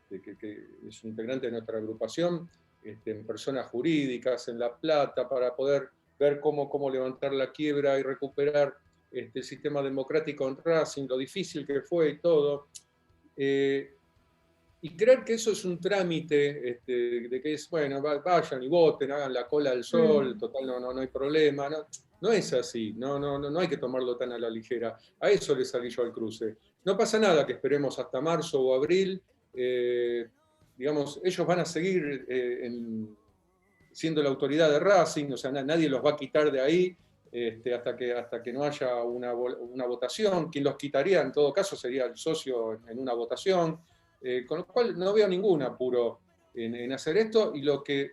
que es un integrante de nuestra agrupación, en personas jurídicas, en La Plata, para poder ver cómo levantar la quiebra y recuperar el sistema democrático en Racing, lo difícil que fue y todo. Y creer que eso es un trámite, de que es, bueno, vayan y voten, hagan la cola del sol, total no hay problema. No es así, no hay que tomarlo tan a la ligera. A eso le salí yo al cruce. No pasa nada que esperemos hasta marzo o abril. Digamos, ellos van a seguir siendo la autoridad de Racing, o sea, nadie los va a quitar de ahí hasta que no haya una votación. Quien los quitaría en todo caso sería el socio en una votación, con lo cual no veo ningún apuro en hacer esto, y lo que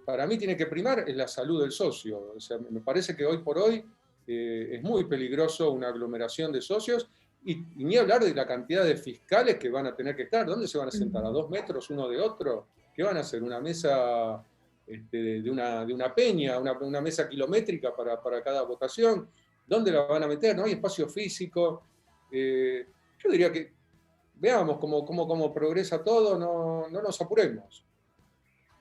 para mí tiene que primar es la salud del socio. O sea, me parece que hoy por hoy es muy peligroso una aglomeración de socios. Y ni hablar de la cantidad de fiscales que van a tener que estar. ¿Dónde se van a sentar? ¿A 2 metros uno de otro? ¿Qué van a hacer? ¿Una mesa de una peña? ¿Una mesa kilométrica para cada votación? ¿Dónde la van a meter? ¿No hay espacio físico? Yo diría que veamos cómo progresa todo, no nos apuremos.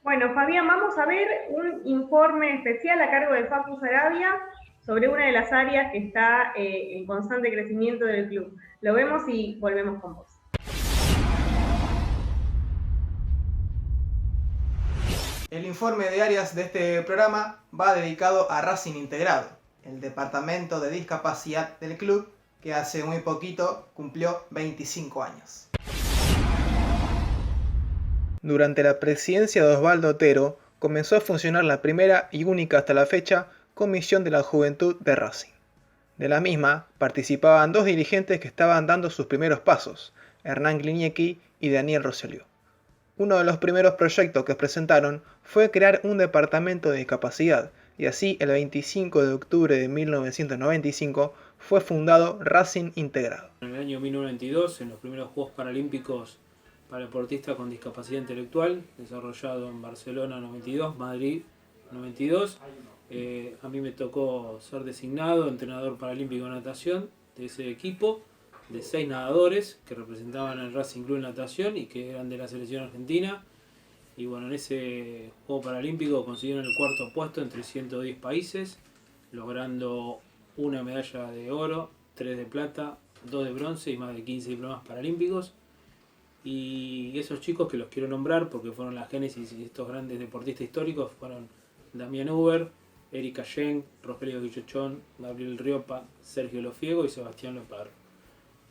Bueno, Fabián, vamos a ver un informe especial a cargo de Facu Sarabia sobre una de las áreas que está en constante crecimiento del club. Lo vemos y volvemos con vos. El informe de áreas de este programa va dedicado a Racing Integrado, el departamento de discapacidad del club, que hace muy poquito cumplió 25 años. Durante la presidencia de Osvaldo Otero comenzó a funcionar la primera y única hasta la fecha Comisión de la Juventud de Racing. De la misma participaban 2 dirigentes que estaban dando sus primeros pasos, Hernán Gliniecki y Daniel Rosselló. Uno de los primeros proyectos que presentaron fue crear un departamento de discapacidad, y así el 25 de octubre de 1995 fue fundado Racing Integrado. En el año 1992, en los primeros Juegos Paralímpicos para deportistas con discapacidad intelectual, desarrollado en Barcelona 92, Madrid 92, a mí me tocó ser designado entrenador paralímpico de natación de ese equipo, de 6 nadadores que representaban al Racing Club en natación y que eran de la selección argentina. Y bueno, en ese juego paralímpico consiguieron el 4.º puesto entre 110 países, logrando 1 medalla de oro, 3 de plata, 2 de bronce y más de 15 diplomas paralímpicos. Y esos chicos, que los quiero nombrar porque fueron la génesis de estos grandes deportistas históricos, fueron Damián Huber, Erika Schenk, Rogelio Guillochón, Gabriel Riopa, Sergio Lofiego y Sebastián Loparro.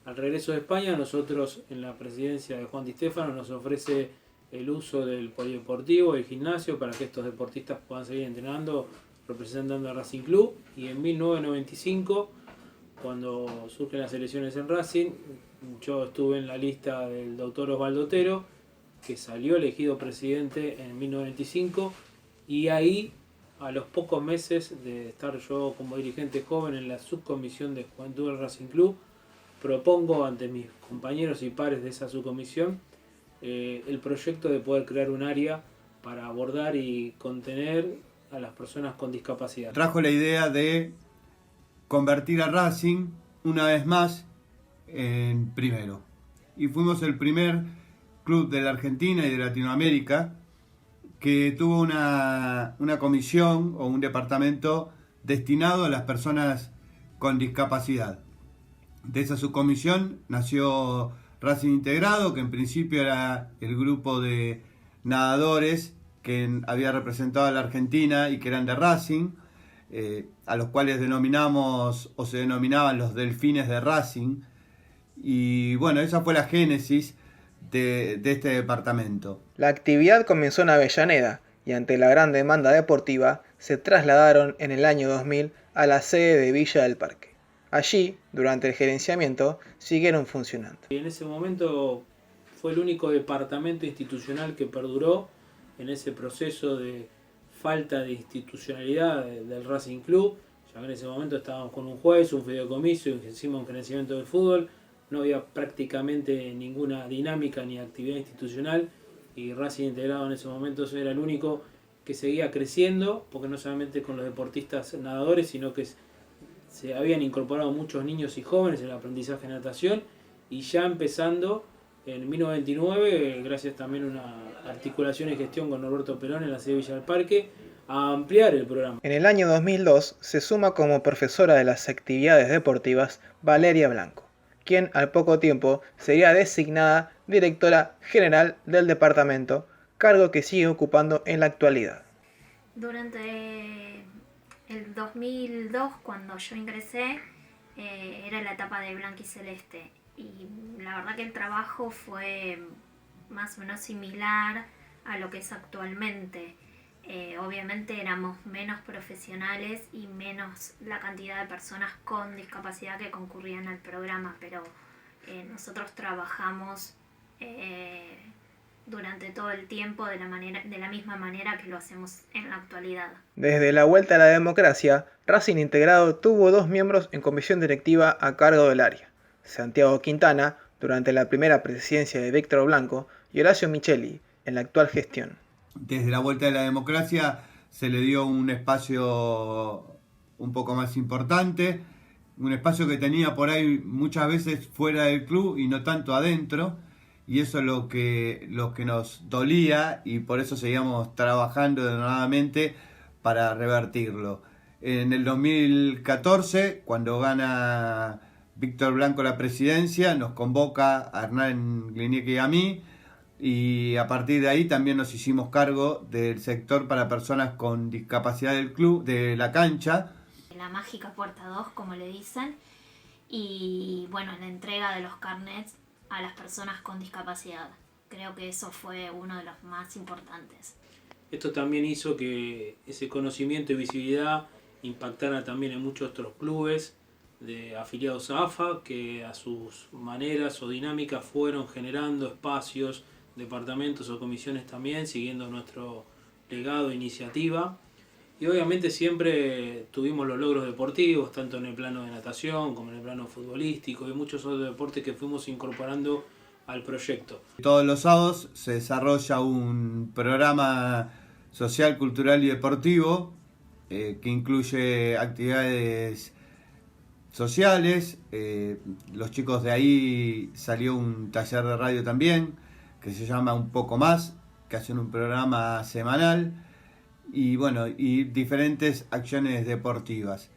Al regreso de España, nosotros en la presidencia de Juan Di Stéfano nos ofrece el uso del polideportivo y el gimnasio para que estos deportistas puedan seguir entrenando, representando a Racing Club. Y en 1995, cuando surgen las elecciones en Racing, yo estuve en la lista del doctor Osvaldo Otero, que salió elegido presidente en 1995, y ahí, a los pocos meses de estar yo como dirigente joven en la subcomisión de Juventud del Racing Club, propongo ante mis compañeros y pares de esa subcomisión el proyecto de poder crear un área para abordar y contener a las personas con discapacidad. Trajo la idea de convertir a Racing una vez más en primero. Y fuimos el primer club de la Argentina y de Latinoamérica que tuvo una comisión o un departamento destinado a las personas con discapacidad. De esa subcomisión nació Racing Integrado, que en principio era el grupo de nadadores que había representado a la Argentina y que eran de Racing, a los cuales denominamos o se denominaban los delfines de Racing. Y bueno, esa fue la génesis de este departamento. La actividad comenzó en Avellaneda y ante la gran demanda deportiva se trasladaron en el año 2000 a la sede de Villa del Parque. Allí, durante el gerenciamiento, siguieron funcionando. En ese momento fue el único departamento institucional que perduró en ese proceso de falta de institucionalidad del Racing Club, ya que en ese momento estábamos con un juez, un fideicomiso y encima un gerenciamiento del fútbol, no había prácticamente ninguna dinámica ni actividad institucional y Racing Integrado en ese momento era el único que seguía creciendo, porque no solamente con los deportistas nadadores, sino que se habían incorporado muchos niños y jóvenes en el aprendizaje de natación y ya empezando en 1999, gracias también a una articulación y gestión con Norberto Perón en la sede de Villa del Parque, a ampliar el programa. En el año 2002 se suma como profesora de las actividades deportivas Valeria Blanco, quien al poco tiempo sería designada directora general del departamento, cargo que sigue ocupando en la actualidad. Durante el 2002, cuando yo ingresé, era la etapa de Blanquiceleste y la verdad que el trabajo fue más o menos similar a lo que es actualmente. Obviamente éramos menos profesionales y menos la cantidad de personas con discapacidad que concurrían al programa, pero nosotros trabajamos durante todo el tiempo de la misma manera que lo hacemos en la actualidad. Desde la vuelta a la democracia, Racing Integrado tuvo 2 miembros en comisión directiva a cargo del área: Santiago Quintana, durante la primera presidencia de Víctor Blanco, y Horacio Micheli, en la actual gestión. Desde la vuelta de la democracia se le dio un espacio un poco más importante, un espacio que tenía por ahí muchas veces fuera del club y no tanto adentro, y eso es lo que nos dolía y por eso seguíamos trabajando denodadamente para revertirlo. En el 2014, cuando gana Víctor Blanco la presidencia, nos convoca a Hernán Glinique y a mí, y a partir de ahí también nos hicimos cargo del sector para personas con discapacidad del club, de la cancha. La mágica puerta 2, como le dicen, y bueno, la entrega de los carnets a las personas con discapacidad. Creo que eso fue uno de los más importantes. Esto también hizo que ese conocimiento y visibilidad impactara también en muchos otros clubes de afiliados a AFA, que a sus maneras o dinámicas fueron generando espacios, departamentos o comisiones también, siguiendo nuestro legado e iniciativa. Y obviamente siempre tuvimos los logros deportivos, tanto en el plano de natación como en el plano futbolístico y muchos otros deportes que fuimos incorporando al proyecto. Todos los sábados se desarrolla un programa social, cultural y deportivo que incluye actividades sociales. Los chicos de ahí salió un taller de radio también que se llama Un Poco Más, que hacen un programa semanal y bueno, y diferentes acciones deportivas,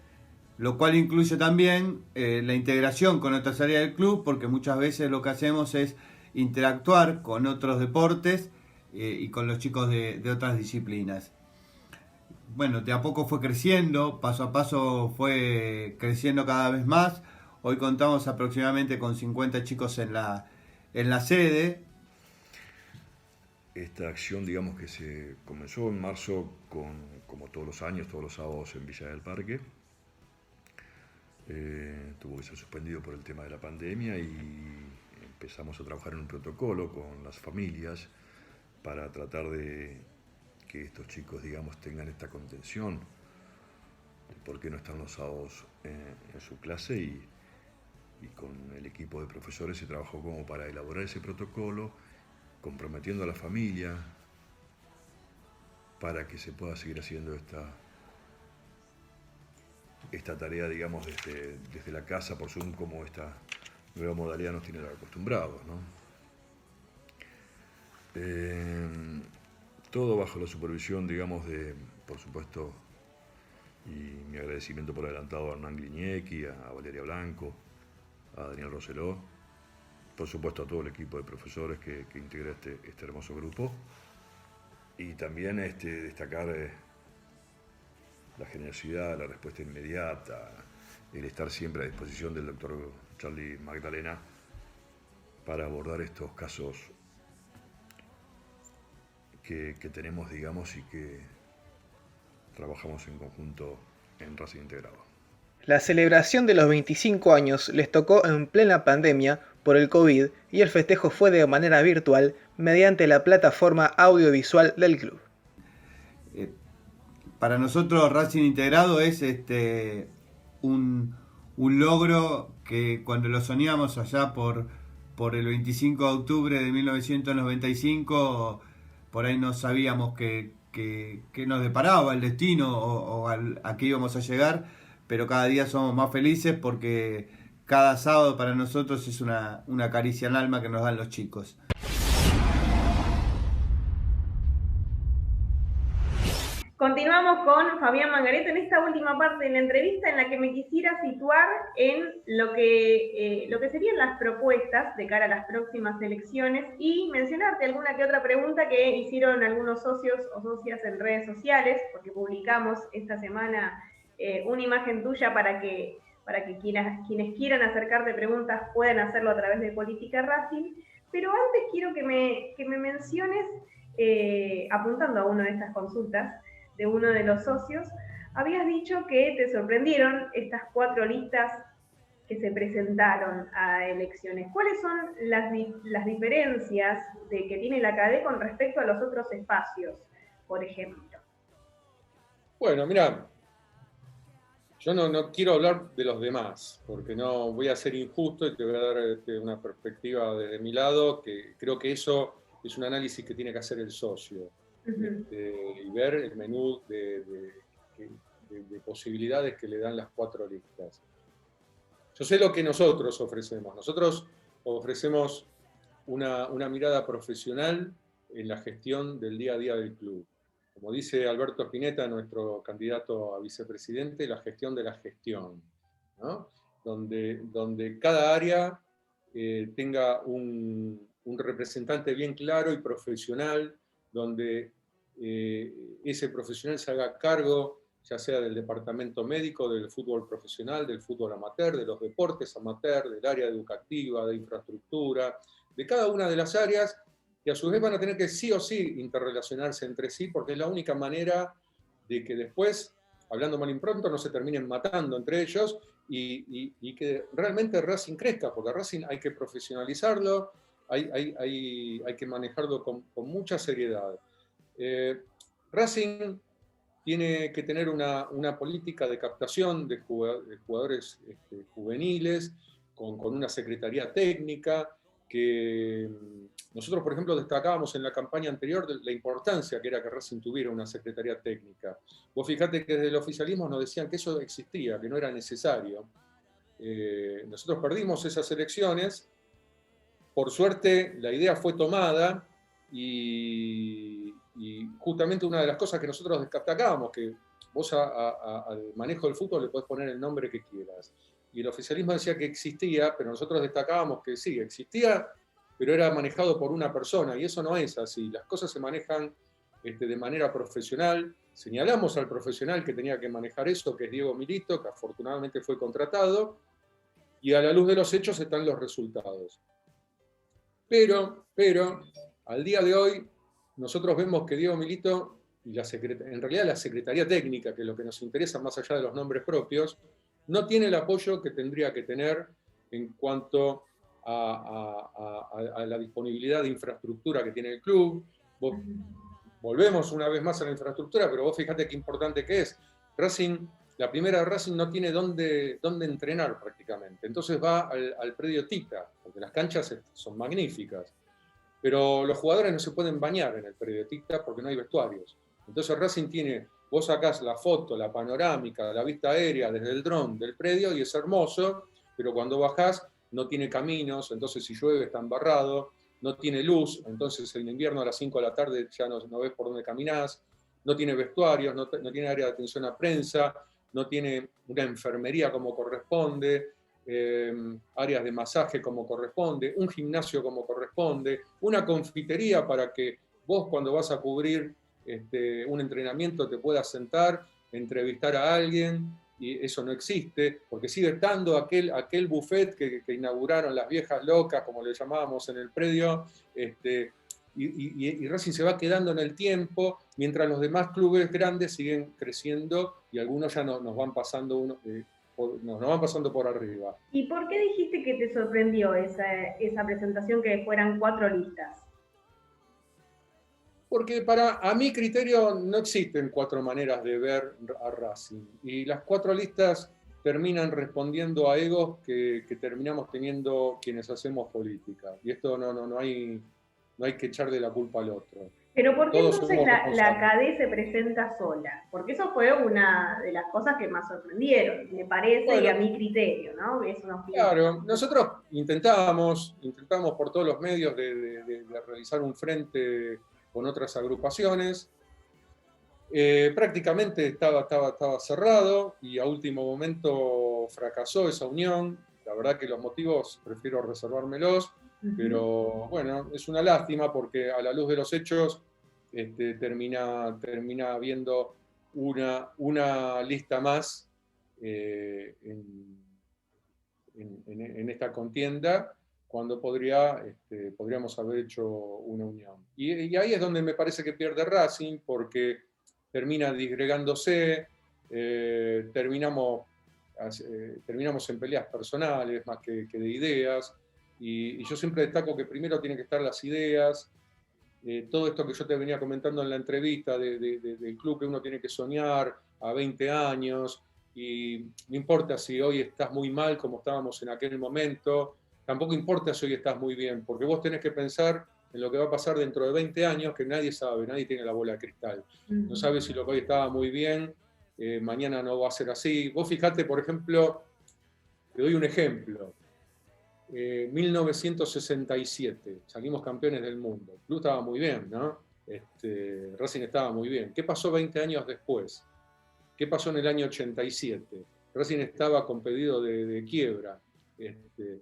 lo cual incluye también la integración con otras áreas del club, porque muchas veces lo que hacemos es interactuar con otros deportes y con los chicos de otras disciplinas. Bueno, de a poco fue creciendo, paso a paso fue creciendo cada vez más. Hoy contamos aproximadamente con 50 chicos en la sede. Esta acción, digamos que se comenzó en marzo, como todos los años, todos los sábados en Villa del Parque. Tuvo que ser suspendido por el tema de la pandemia y empezamos a trabajar en un protocolo con las familias para tratar de que estos chicos, digamos, tengan esta contención de por qué no están los sábados en su clase, y con el equipo de profesores se trabajó como para elaborar ese protocolo, comprometiendo a la familia para que se pueda seguir haciendo esta tarea, digamos, desde la casa por Zoom, como esta nueva modalidad nos tiene acostumbrados, ¿no? Todo bajo la supervisión, digamos, por supuesto, Y mi agradecimiento por adelantado a Hernán Gliñecki, a Valeria Blanco, a Daniel Roseló, por supuesto a todo el equipo de profesores que integra este hermoso grupo. Y también destacar la generosidad, la respuesta inmediata, el estar siempre a disposición del doctor Charlie Magdalena para abordar estos casos que tenemos, digamos, y que trabajamos en conjunto en Racing Integrado. La celebración de los 25 años les tocó en plena pandemia por el COVID y el festejo fue de manera virtual mediante la plataforma audiovisual del club. Para nosotros Racing Integrado es un logro que cuando lo soñamos allá por el 25 de octubre de 1995, por ahí no sabíamos que nos deparaba el destino o a qué íbamos a llegar, pero cada día somos más felices porque cada sábado para nosotros es una caricia al alma que nos dan los chicos. Continuamos con Fabián Mangareto en esta última parte de la entrevista en la que me quisiera situar en lo que serían las propuestas de cara a las próximas elecciones y mencionarte alguna que otra pregunta que hicieron algunos socios o socias en redes sociales, porque publicamos esta semana una imagen tuya para que quienes quieran acercarte preguntas puedan hacerlo a través de Política Racing. Pero antes quiero que me menciones, apuntando a una de estas consultas, de uno de los socios, habías dicho que te sorprendieron estas 4 listas que se presentaron a elecciones. ¿Cuáles son las diferencias que tiene la CADE con respecto a los otros espacios, por ejemplo? Bueno, mira, yo no quiero hablar de los demás, porque no voy a ser injusto y te voy a dar una perspectiva desde mi lado, que creo que eso es un análisis que tiene que hacer el socio. Y ver el menú de posibilidades que le dan las 4 listas. Yo sé lo que nosotros ofrecemos. Nosotros ofrecemos una mirada profesional en la gestión del día a día del club. Como dice Alberto Spinetta, nuestro candidato a vicepresidente, la gestión de la gestión, ¿no? Donde cada área tenga un representante bien claro y profesional, donde ese profesional se haga cargo, ya sea del departamento médico, del fútbol profesional, del fútbol amateur, de los deportes amateur, del área educativa, de infraestructura, de cada una de las áreas, que a su vez van a tener que sí o sí interrelacionarse entre sí, porque es la única manera de que después, hablando mal y pronto, no se terminen matando entre ellos y que realmente Racing crezca, porque Racing hay que profesionalizarlo, hay que manejarlo con mucha seriedad. Racing tiene que tener una política de captación de jugadores juveniles, con una secretaría técnica, que nosotros, por ejemplo, destacábamos en la campaña anterior de la importancia que era que Racing tuviera una secretaría técnica. Vos fijate que desde el oficialismo nos decían que eso existía, que no era necesario. Nosotros perdimos esas elecciones. Por suerte, la idea fue tomada y justamente una de las cosas que nosotros destacábamos, que vos al manejo del fútbol le podés poner el nombre que quieras. Y el oficialismo decía que existía, pero nosotros destacábamos que sí, existía, pero era manejado por una persona, y eso no es así. Las cosas se manejan de manera profesional. Señalamos al profesional que tenía que manejar eso, que es Diego Milito, que afortunadamente fue contratado, y a la luz de los hechos están los resultados. Pero, al día de hoy, nosotros vemos que Diego Milito, y en realidad la Secretaría Técnica, que es lo que nos interesa más allá de los nombres propios, no tiene el apoyo que tendría que tener en cuanto a la disponibilidad de infraestructura que tiene el club. Volvemos una vez más a la infraestructura, pero vos fíjate qué importante que es. Racing, la primera de Racing no tiene dónde entrenar prácticamente. Entonces va al predio Tita, porque las canchas son magníficas. Pero los jugadores no se pueden bañar en el predio Tita porque no hay vestuarios. Entonces Racing tiene, vos sacás la foto, la panorámica, la vista aérea desde el dron del predio y es hermoso, pero cuando bajás no tiene caminos, entonces si llueve está embarrado, no tiene luz, entonces en invierno a las 5 de la tarde ya no ves por dónde caminás, no tiene vestuarios, no tiene área de atención a prensa, no tiene una enfermería como corresponde, áreas de masaje como corresponde, un gimnasio como corresponde, una confitería para que vos cuando vas a cubrir un entrenamiento te puedas sentar, entrevistar a alguien, y eso no existe, porque sigue estando aquel buffet que inauguraron las viejas locas, como le llamábamos en el predio, y Racing se va quedando en el tiempo, mientras los demás clubes grandes siguen creciendo y algunos ya nos van pasando nos van pasando por arriba. ¿Y por qué dijiste que te sorprendió esa presentación que fueran 4 listas? Porque a mi criterio no existen 4 maneras de ver a Racing. Y las 4 listas terminan respondiendo a egos que terminamos teniendo quienes hacemos política. Y esto no hay que echarle la culpa al otro. Pero ¿por qué Todos entonces la CADE se presenta sola? Porque eso fue una de las cosas que más sorprendieron, me parece, bueno, y a mi criterio, ¿no? Claro, nosotros intentamos por todos los medios de realizar un frente con otras agrupaciones. Prácticamente estaba cerrado y a último momento fracasó esa unión. La verdad que los motivos prefiero reservármelos. Pero bueno, es una lástima porque a la luz de los hechos termina habiendo una lista más en esta contienda, cuando podríamos haber hecho una unión. Y ahí es donde me parece que pierde Racing, porque termina disgregándose, terminamos en peleas personales más que de ideas. Y yo siempre destaco que primero tienen que estar las ideas, todo esto que yo te venía comentando en la entrevista del club que uno tiene que soñar a 20 años, y no importa si hoy estás muy mal como estábamos en aquel momento, tampoco importa si hoy estás muy bien, porque vos tenés que pensar en lo que va a pasar dentro de 20 años, que nadie sabe, nadie tiene la bola de cristal. No sabes si lo que hoy estaba muy bien, mañana no va a ser así. Vos fijate, por ejemplo, te doy un ejemplo. 1967, salimos campeones del mundo. El club estaba muy bien, ¿no? Racing estaba muy bien. ¿Qué pasó 20 años después? ¿Qué pasó en el año 87? Racing estaba con pedido de quiebra. Se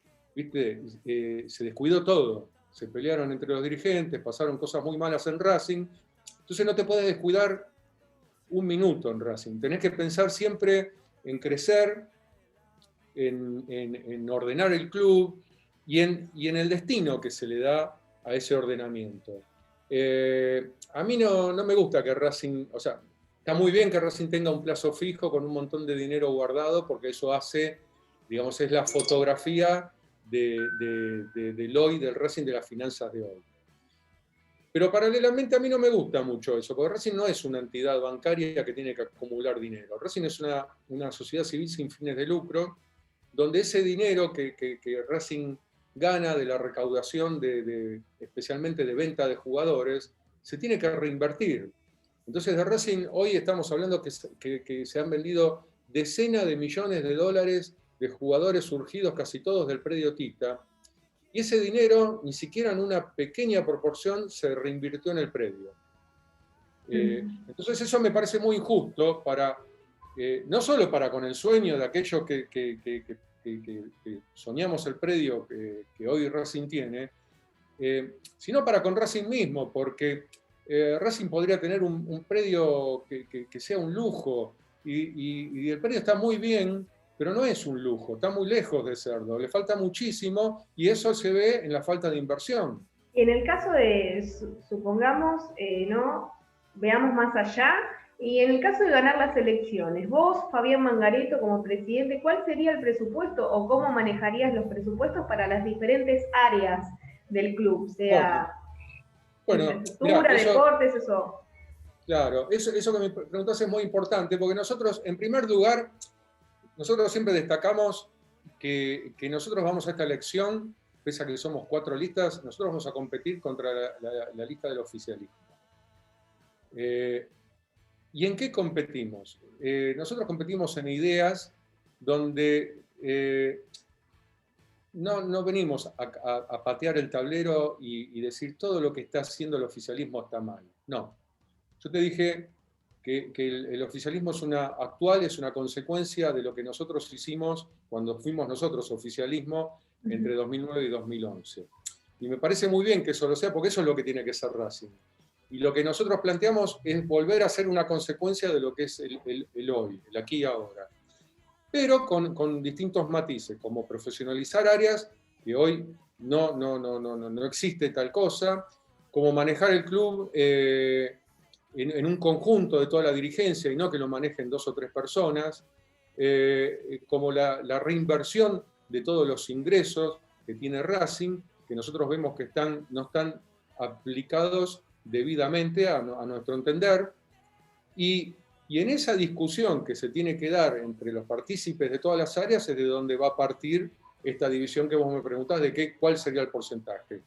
descuidó todo. Se pelearon entre los dirigentes, pasaron cosas muy malas en Racing. Entonces no te puedes descuidar un minuto en Racing. Tenés que pensar siempre en crecer, en ordenar el club y en el destino que se le da a ese ordenamiento. A mí no me gusta que Racing, o sea, está muy bien que Racing tenga un plazo fijo con un montón de dinero guardado, porque eso hace, digamos, es la fotografía del hoy, del Racing, de las finanzas de hoy. Pero paralelamente a mí no me gusta mucho eso, porque Racing no es una entidad bancaria que tiene que acumular dinero. Racing es una sociedad civil sin fines de lucro, donde ese dinero que Racing gana de la recaudación especialmente de venta de jugadores, se tiene que reinvertir. Entonces de Racing hoy estamos hablando que se han vendido decenas de millones de dólares de jugadores surgidos casi todos del predio Tita, y ese dinero ni siquiera en una pequeña proporción se reinvirtió en el predio. Entonces eso me parece muy injusto no solo para con el sueño de aquellos que soñamos el predio que hoy Racing tiene, sino para con Racing mismo, porque Racing podría tener un predio que sea un lujo, y el predio está muy bien, pero no es un lujo, está muy lejos de serlo, le falta muchísimo, y eso se ve en la falta de inversión. En el caso de, supongamos, ¿no? Veamos más allá, y en el caso de ganar las elecciones, vos, Fabián Mangareto, como presidente, ¿cuál sería el presupuesto o cómo manejarías los presupuestos para las diferentes áreas del club? Sea infraestructura, deportes, eso. Claro, eso que me preguntás es muy importante, porque nosotros, en primer lugar, nosotros siempre destacamos que nosotros vamos a esta elección, pese a que somos 4 listas, nosotros vamos a competir contra la lista del oficialismo. ¿Y en qué competimos? Nosotros competimos en ideas donde no venimos a patear el tablero y decir todo lo que está haciendo el oficialismo está mal. No. Yo te dije que el oficialismo es una consecuencia de lo que nosotros hicimos cuando fuimos nosotros oficialismo entre 2009 y 2011. Y me parece muy bien que eso lo sea, porque eso es lo que tiene que ser Racing. Y lo que nosotros planteamos es volver a ser una consecuencia de lo que es el hoy, el aquí y ahora. Pero con distintos matices, como profesionalizar áreas que hoy no existe tal cosa, como manejar el club en un conjunto de toda la dirigencia y no que lo manejen 2 o 3 personas, como la reinversión de todos los ingresos que tiene Racing, que nosotros vemos que no están aplicados debidamente a nuestro entender, y en esa discusión que se tiene que dar entre los partícipes de todas las áreas es de donde va a partir esta división que vos me preguntás de cuál sería el porcentaje.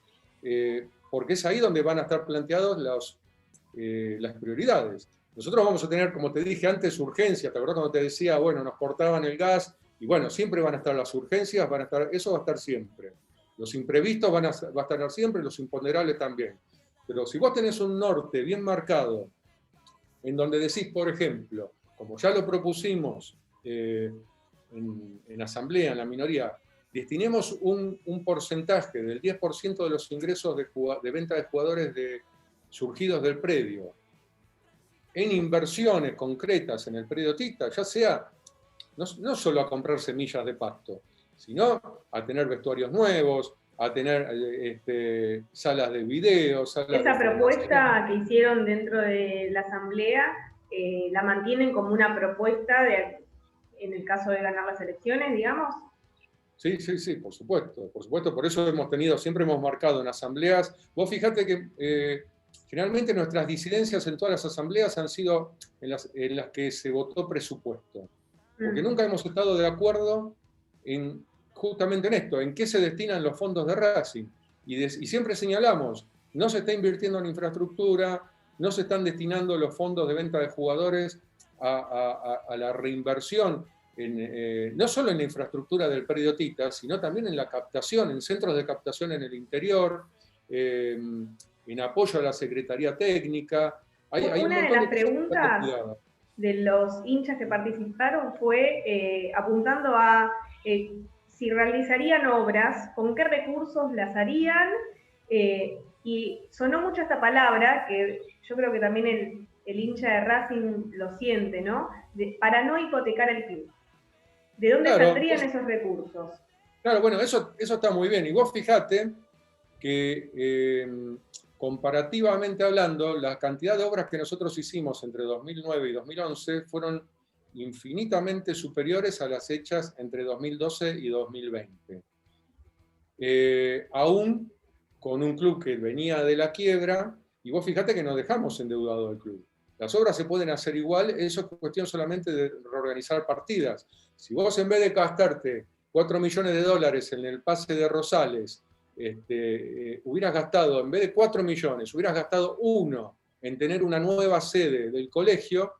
Porque es ahí donde van a estar planteados las prioridades. Nosotros vamos a tener, como te dije antes, urgencias. ¿Te acordás cuando te decía, bueno, nos cortaban el gas? Y bueno, siempre van a estar las urgencias, eso va a estar siempre. Los imprevistos va a estar siempre, los imponderables también. Pero si vos tenés un norte bien marcado, en donde decís, por ejemplo, como ya lo propusimos en asamblea, en la minoría, destinemos un porcentaje del 10% de los ingresos de venta de jugadores surgidos del predio en inversiones concretas en el predio Tita, ya sea no solo a comprar semillas de pasto, sino a tener vestuarios nuevos, a tener salas de video. Esa propuesta que hicieron dentro de la asamblea, ¿la mantienen como una propuesta en el caso de ganar las elecciones, digamos? Sí, por supuesto. Por eso siempre hemos marcado en asambleas. Vos fijate que generalmente nuestras disidencias en todas las asambleas han sido en las que se votó presupuesto. Porque nunca hemos estado de acuerdo justamente en esto, en qué se destinan los fondos de Racing. Y siempre señalamos, no se está invirtiendo en infraestructura, no se están destinando los fondos de venta de jugadores a la reinversión, no solo en la infraestructura del predio Tita, sino también en la captación, en centros de captación en el interior, en apoyo a la Secretaría Técnica. Una de las preguntas de los hinchas que participaron fue apuntando a si realizarían obras, con qué recursos las harían, y sonó mucho esta palabra, que yo creo que también el hincha de Racing lo siente, ¿no? Para no hipotecar el club. ¿De dónde saldrían esos recursos? Claro, bueno, eso está muy bien. Y vos fijate que comparativamente hablando, la cantidad de obras que nosotros hicimos entre 2009 y 2011 fueron infinitamente superiores a las hechas entre 2012 y 2020. Aún con un club que venía de la quiebra, y vos fijate que no dejamos endeudado el club. Las obras se pueden hacer igual, eso es cuestión solamente de reorganizar partidas. Si vos en vez de gastarte $4 millones en el pase de Rosales, hubieras gastado, en vez de 4 millones, hubieras gastado 1 en tener una nueva sede del colegio,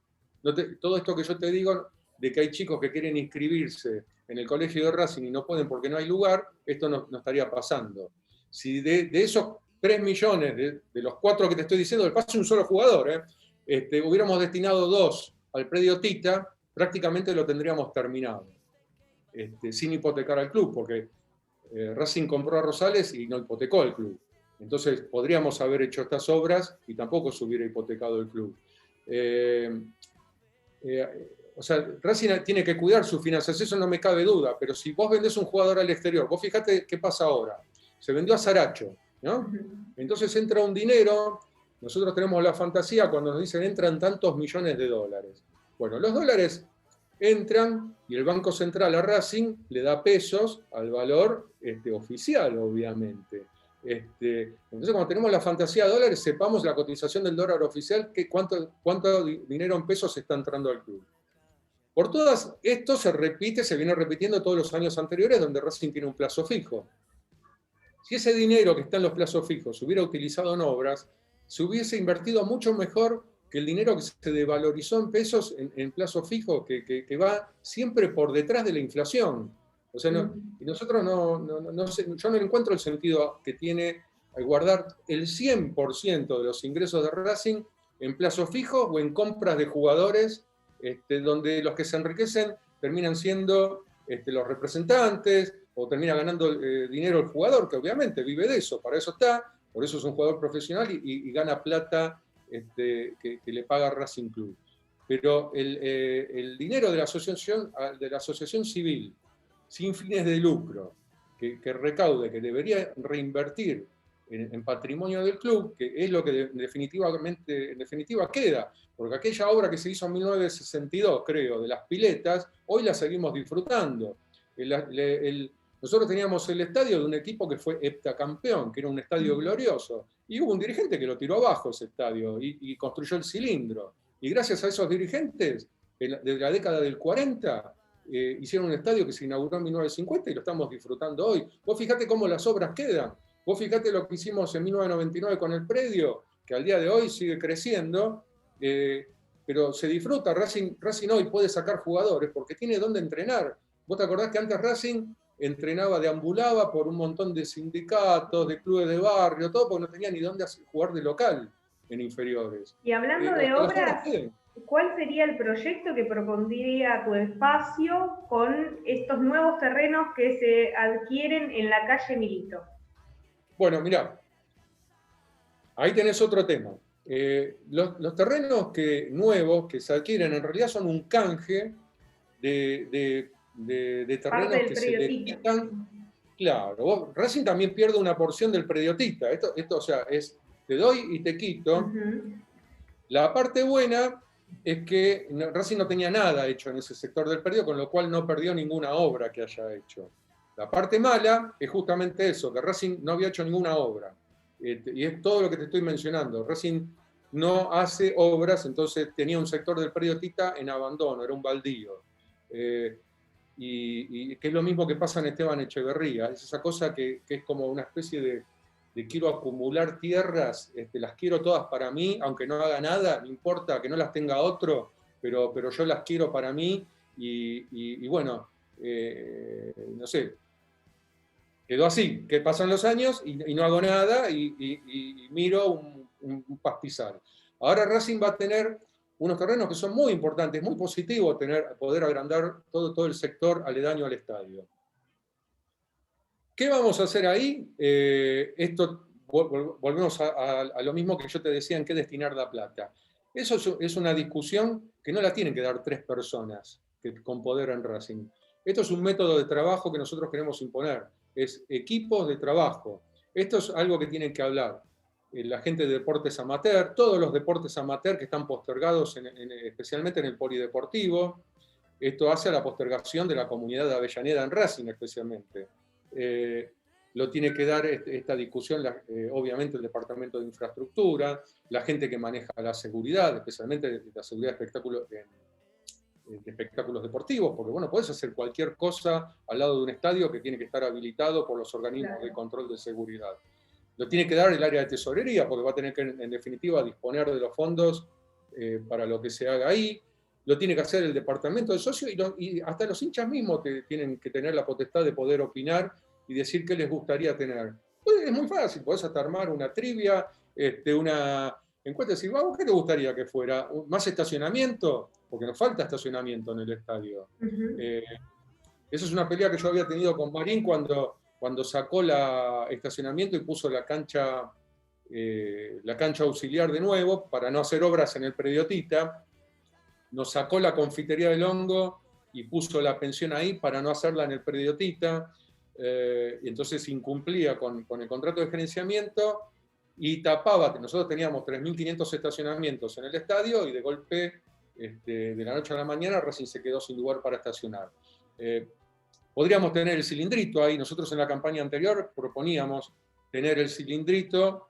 todo esto que yo te digo, de que hay chicos que quieren inscribirse en el colegio de Racing y no pueden porque no hay lugar, esto no estaría pasando. Si de esos 3 millones, de los 4 que te estoy diciendo, del pase un solo jugador, hubiéramos destinado 2 al predio Tita, prácticamente lo tendríamos terminado, sin hipotecar al club, porque Racing compró a Rosales y no hipotecó al club. Entonces podríamos haber hecho estas obras y tampoco se hubiera hipotecado el club. O sea, Racing tiene que cuidar sus finanzas, eso no me cabe duda, pero si vos vendés un jugador al exterior, vos fíjate qué pasa ahora. Se vendió a Saracho, ¿no? Entonces entra un dinero, nosotros tenemos la fantasía cuando nos dicen entran tantos millones de dólares. Bueno, los dólares entran y el Banco Central a Racing le da pesos al valor oficial, obviamente. Entonces, cuando tenemos la fantasía de dólares, sepamos la cotización del dólar oficial, cuánto dinero en pesos está entrando al club. Por todas, esto se viene repitiendo todos los años anteriores, donde Racing tiene un plazo fijo. Si ese dinero que está en los plazos fijos se hubiera utilizado en obras, se hubiese invertido mucho mejor que el dinero que se devalorizó en pesos en plazo fijo, que va siempre por detrás de la inflación. O sea, nosotros yo no encuentro el sentido que tiene guardar el 100% de los ingresos de Racing en plazos fijos o en compras de jugadores, donde los que se enriquecen terminan siendo los representantes, o termina ganando dinero el jugador, que obviamente vive de eso, para eso está, por eso es un jugador profesional y gana plata que le paga Racing Club. Pero el dinero de la asociación civil, sin fines de lucro, que recaude, que debería reinvertir en patrimonio del club, que es lo que en definitiva queda, porque aquella obra que se hizo en 1962, creo, de las piletas, hoy la seguimos disfrutando. Nosotros teníamos el estadio de un equipo que fue heptacampeón, que era un estadio glorioso, y hubo un dirigente que lo tiró abajo ese estadio y construyó el cilindro. Y gracias a esos dirigentes, desde la década del 40, hicieron un estadio que se inauguró en 1950 y lo estamos disfrutando hoy. Vos fijate cómo las obras quedan. Vos fijate lo que hicimos en 1999 con el predio, que al día de hoy sigue creciendo, pero se disfruta. Racing hoy puede sacar jugadores porque tiene dónde entrenar. ¿Vos te acordás que antes Racing deambulaba por un montón de sindicatos, de clubes de barrio, todo, porque no tenía ni dónde jugar de local en inferiores? Y hablando de obras, ¿cuál sería el proyecto que propondría tu espacio con estos nuevos terrenos que se adquieren en la calle Milito? Bueno, mirá, ahí tenés otro tema. Los terrenos nuevos que se adquieren en realidad son un canje de terrenos que se le quitan. Claro, Racing también pierde una porción del prediotita. Esto o sea, es te doy y te quito. La parte buena es que Racing no tenía nada hecho en ese sector del predio, con lo cual no perdió ninguna obra que haya hecho. La parte mala es justamente eso, que Racing no había hecho ninguna obra. Y es todo lo que te estoy mencionando. Racing no hace obras, entonces tenía un sector del predio Tita en abandono, era un baldío. Y que es lo mismo que pasa en Esteban Echeverría. Es esa cosa que es como una especie de quiero acumular tierras, las quiero todas para mí, aunque no haga nada, no importa que no las tenga otro, pero yo las quiero para mí. Y bueno, no sé, quedó así, que pasan los años y no hago nada y miro un pastizal. Ahora Racing va a tener unos terrenos que son muy importantes, muy positivos poder agrandar todo el sector aledaño al estadio. ¿Qué vamos a hacer ahí? Volvemos a lo mismo que yo te decía, en qué destinar la plata. Eso es una discusión que no la tienen que dar 3 personas con poder en Racing. Esto es un método de trabajo que nosotros queremos imponer. Es equipos de trabajo. Esto es algo que tienen que hablar la gente de deportes amateur, todos los deportes amateur que están postergados, especialmente en el polideportivo. Esto hace a la postergación de la comunidad de Avellaneda en Racing, especialmente. Lo tiene que dar esta discusión, obviamente, el Departamento de Infraestructura, la gente que maneja la seguridad, especialmente la seguridad de espectáculos deportivos, porque bueno, podés hacer cualquier cosa al lado de un estadio que tiene que estar habilitado por los organismos de control de seguridad. Lo tiene que dar el área de tesorería, porque va a tener que, en definitiva, disponer de los fondos para lo que se haga ahí. Lo tiene que hacer el departamento de socios y hasta los hinchas mismos tienen que tener la potestad de poder opinar y decir qué les gustaría tener. Pues es muy fácil, podés hasta armar una trivia, una encuesta y decir, ¿vos qué te gustaría que fuera? ¿Más estacionamiento? Porque nos falta estacionamiento en el estadio. Esa es una pelea que yo había tenido con Marín cuando sacó el estacionamiento y puso la cancha auxiliar de nuevo para no hacer obras en el predio Tita. Nos sacó la confitería del Hongo y puso la pensión ahí para no hacerla en el predio Tita. Y entonces incumplía con el contrato de gerenciamiento y tapaba, que nosotros teníamos 3.500 estacionamientos en el estadio y de golpe, de la noche a la mañana, Racing se quedó sin lugar para estacionar. Podríamos tener el cilindrito ahí. Nosotros en la campaña anterior proponíamos tener el cilindrito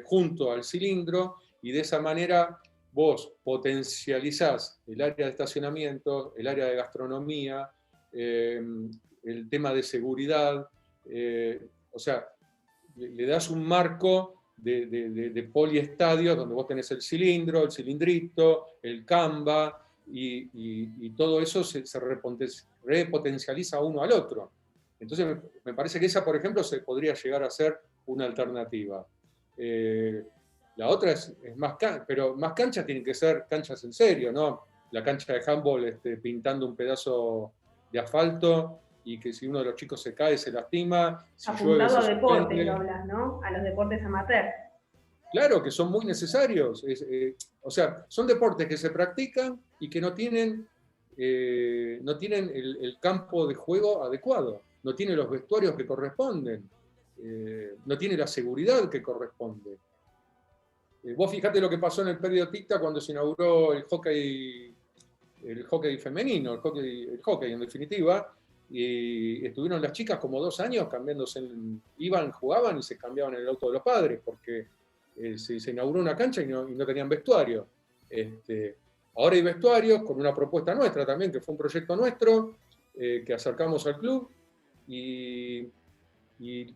junto al cilindro y de esa manera vos potencializás el área de estacionamiento, el área de gastronomía, el tema de seguridad, o sea, le das un marco de poliestadios donde vos tenés el cilindro, el cilindrito, el Canva, y todo eso se repotencializa uno al otro. Entonces me parece que esa, por ejemplo, se podría llegar a ser una alternativa. La otra es más cancha, pero más canchas tienen que ser canchas en serio, ¿no? La cancha de handball pintando un pedazo de asfalto y que si uno de los chicos se cae se lastima, si llueve Apuntado se a deportes, suspende. lo hablas, ¿no? A los deportes amateur. Claro que son muy necesarios. O sea, son deportes que se practican y que no tienen el campo de juego adecuado, no tienen los vestuarios que corresponden, no tiene la seguridad que corresponde. Vos fijate lo que pasó en el Predio Ticta cuando se inauguró el hockey femenino, el hockey en definitiva, y estuvieron las chicas como 2 años cambiándose, iban, jugaban y se cambiaban en el auto de los padres, porque se inauguró una cancha y no tenían vestuario. Ahora hay vestuarios con una propuesta nuestra también, que fue un proyecto nuestro, que acercamos al club, y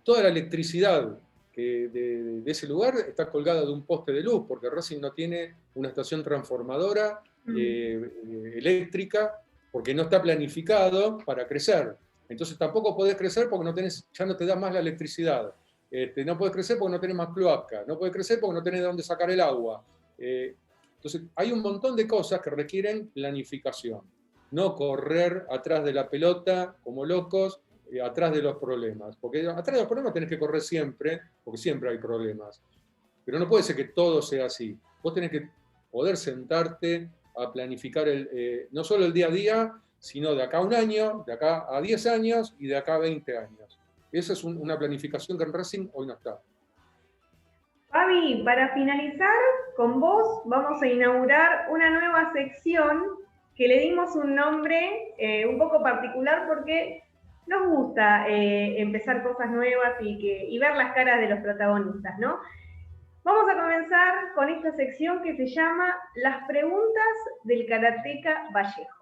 toda la electricidad de ese lugar está colgada de un poste de luz, porque Racing no tiene una estación transformadora eléctrica, porque no está planificado para crecer. Entonces tampoco podés crecer porque ya no te da más la electricidad. No podés crecer porque no tenés más cloaca, no podés crecer porque no tenés de dónde sacar el agua. Entonces hay un montón de cosas que requieren planificación, no correr atrás de la pelota como locos, atrás de los problemas. Porque atrás de los problemas tenés que correr siempre, porque siempre hay problemas. Pero no puede ser que todo sea así. Vos tenés que poder sentarte a planificar no solo el día a día, sino de acá a 1 año, de acá a 10 años y de acá a 20 años. Esa es una planificación que en Racing hoy no está. Fabi, para finalizar, con vos vamos a inaugurar una nueva sección que le dimos un nombre un poco particular porque nos gusta empezar cosas nuevas y ver las caras de los protagonistas, ¿no? Vamos a comenzar con esta sección que se llama Las preguntas del karateca Vallejos.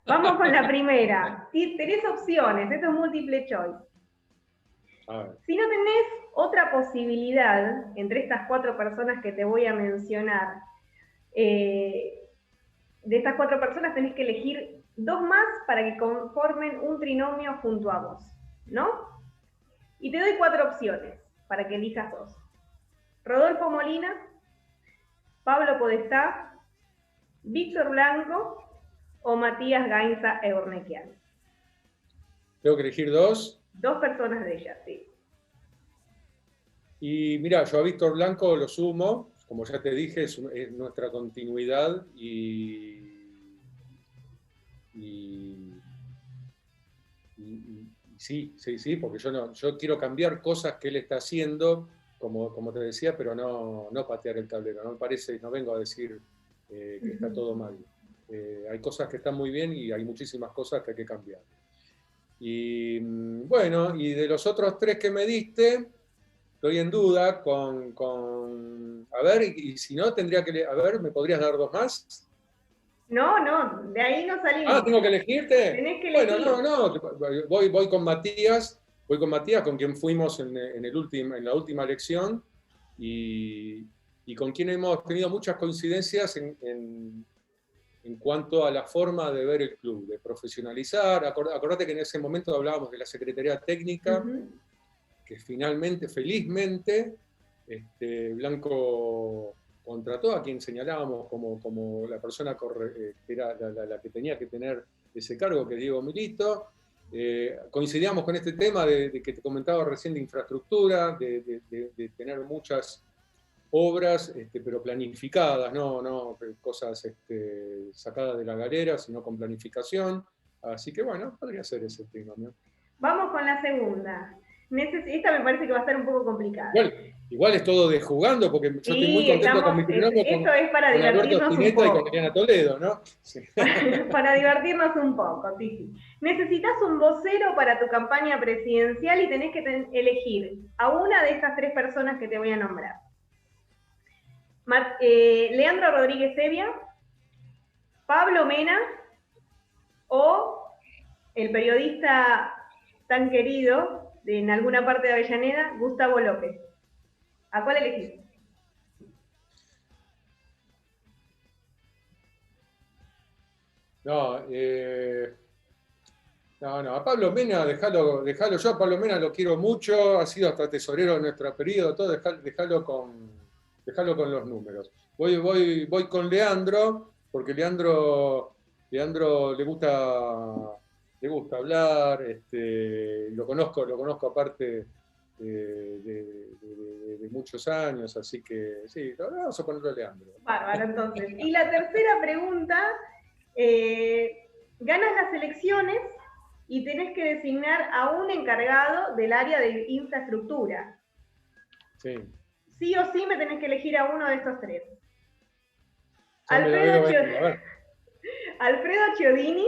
Vamos con la primera. Tenés opciones, esto es múltiple choice. Si no tenés otra posibilidad entre estas 4 personas que te voy a mencionar, de estas 4 personas tenés que elegir 2 más para que conformen un trinomio junto a vos, ¿no? Y te doy 4 opciones para que elijas 2. Rodolfo Molina, Pablo Podestá, Víctor Blanco o Matías Gainza Eurnequian. ¿Tengo que elegir 2? 2 personas de ellas, sí. Y mira, yo a Víctor Blanco lo sumo, como ya te dije, es nuestra continuidad y sí, porque yo quiero cambiar cosas que él está haciendo, como te decía, pero no patear el tablero. No me parece, no vengo a decir que está todo mal. Hay cosas que están muy bien y hay muchísimas cosas que hay que cambiar. Y bueno, y de los otros 3 que me diste, estoy en duda a ver, y si no, tendría que... A ver, ¿me podrías dar 2 más? No, de ahí no salimos. Ah, ¿tengo que elegirte? Tenés que elegir. Bueno, voy con Matías, con quien fuimos en la última elección, y con quien hemos tenido muchas coincidencias en cuanto a la forma de ver el club, de profesionalizar. Acordate que en ese momento hablábamos de la Secretaría Técnica, que finalmente, felizmente, Blanco contrató a quien señalábamos como la persona que era la que tenía que tener ese cargo, que es Diego Milito. Coincidíamos con este tema de que te comentaba recién de infraestructura, de tener muchas obras, pero planificadas, no cosas sacadas de la galera, sino con planificación. Así que bueno, podría ser ese trinomio. Vamos con la segunda. Esta me parece que va a estar un poco complicada. Igual es todo de jugando, porque yo estoy muy contento con mi trinomio. Esto es para divertirnos un poco. Y con Eliana Toledo, ¿no? Sí. Para divertirnos un poco, sí. Necesitas un vocero para tu campaña presidencial y tenés que elegir a una de estas 3 personas que te voy a nombrar. Leandro Rodríguez Evia, Pablo Mena o el periodista tan querido en alguna parte de Avellaneda, Gustavo López. ¿A cuál elegís? No, No, a Pablo Mena, dejalo. Yo a Pablo Mena lo quiero mucho, ha sido hasta tesorero de nuestro periodo, todo, dejalo con los números. Voy con Leandro, porque Leandro le gusta hablar, lo conozco aparte de muchos años, así que sí, vamos a ponerlo a Leandro. Bárbaro, entonces. Y la tercera pregunta, ganas las elecciones y tenés que designar a un encargado del área de infraestructura. Sí. Sí o sí me tenés que elegir a uno de estos tres. Alfredo Chiodini,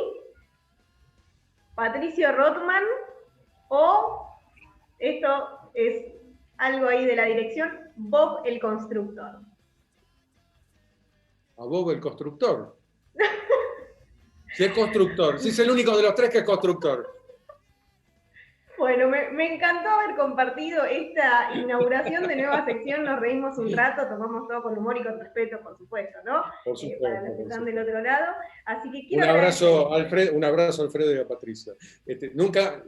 Patricio Rothman o, esto es algo ahí de la dirección, Bob el constructor. A Bob el constructor. Si es constructor, si es el único de los tres que es constructor. Bueno, me encantó haber compartido esta inauguración de nueva sección, nos reímos un rato, tomamos todo con humor y con respeto, por supuesto, ¿no? Por supuesto, para los que están del otro lado. Así que un abrazo a Alfredo y a Patricia.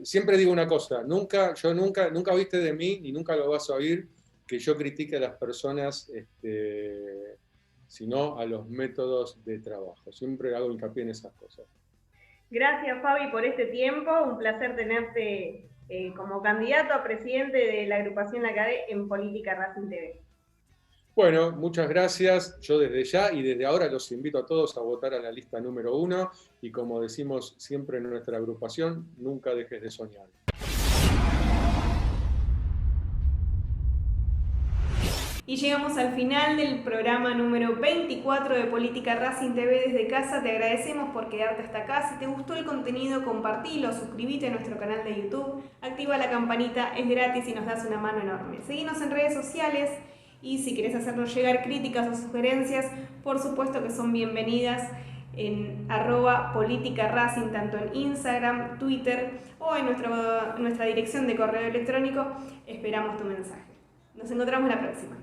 Siempre digo una cosa, nunca oíste de mí, ni nunca lo vas a oír, que yo critique a las personas, sino a los métodos de trabajo. Siempre hago hincapié en esas cosas. Gracias, Fabi, por este tiempo. Un placer tenerte como candidato a presidente de la agrupación La CADE en Política Racing TV. Bueno, muchas gracias. Yo desde ya y desde ahora los invito a todos a votar a la lista número 1 y como decimos siempre en nuestra agrupación, nunca dejes de soñar. Y llegamos al final del programa número 24 de Política Racing TV desde casa. Te agradecemos por quedarte hasta acá. Si te gustó el contenido, compartilo, suscríbete a nuestro canal de YouTube, activa la campanita, es gratis y nos das una mano enorme. Seguinos en redes sociales y si querés hacernos llegar críticas o sugerencias, por supuesto que son bienvenidas en @PolíticaRacing, tanto en Instagram, Twitter o en nuestra dirección de correo electrónico. Esperamos tu mensaje. Nos encontramos la próxima.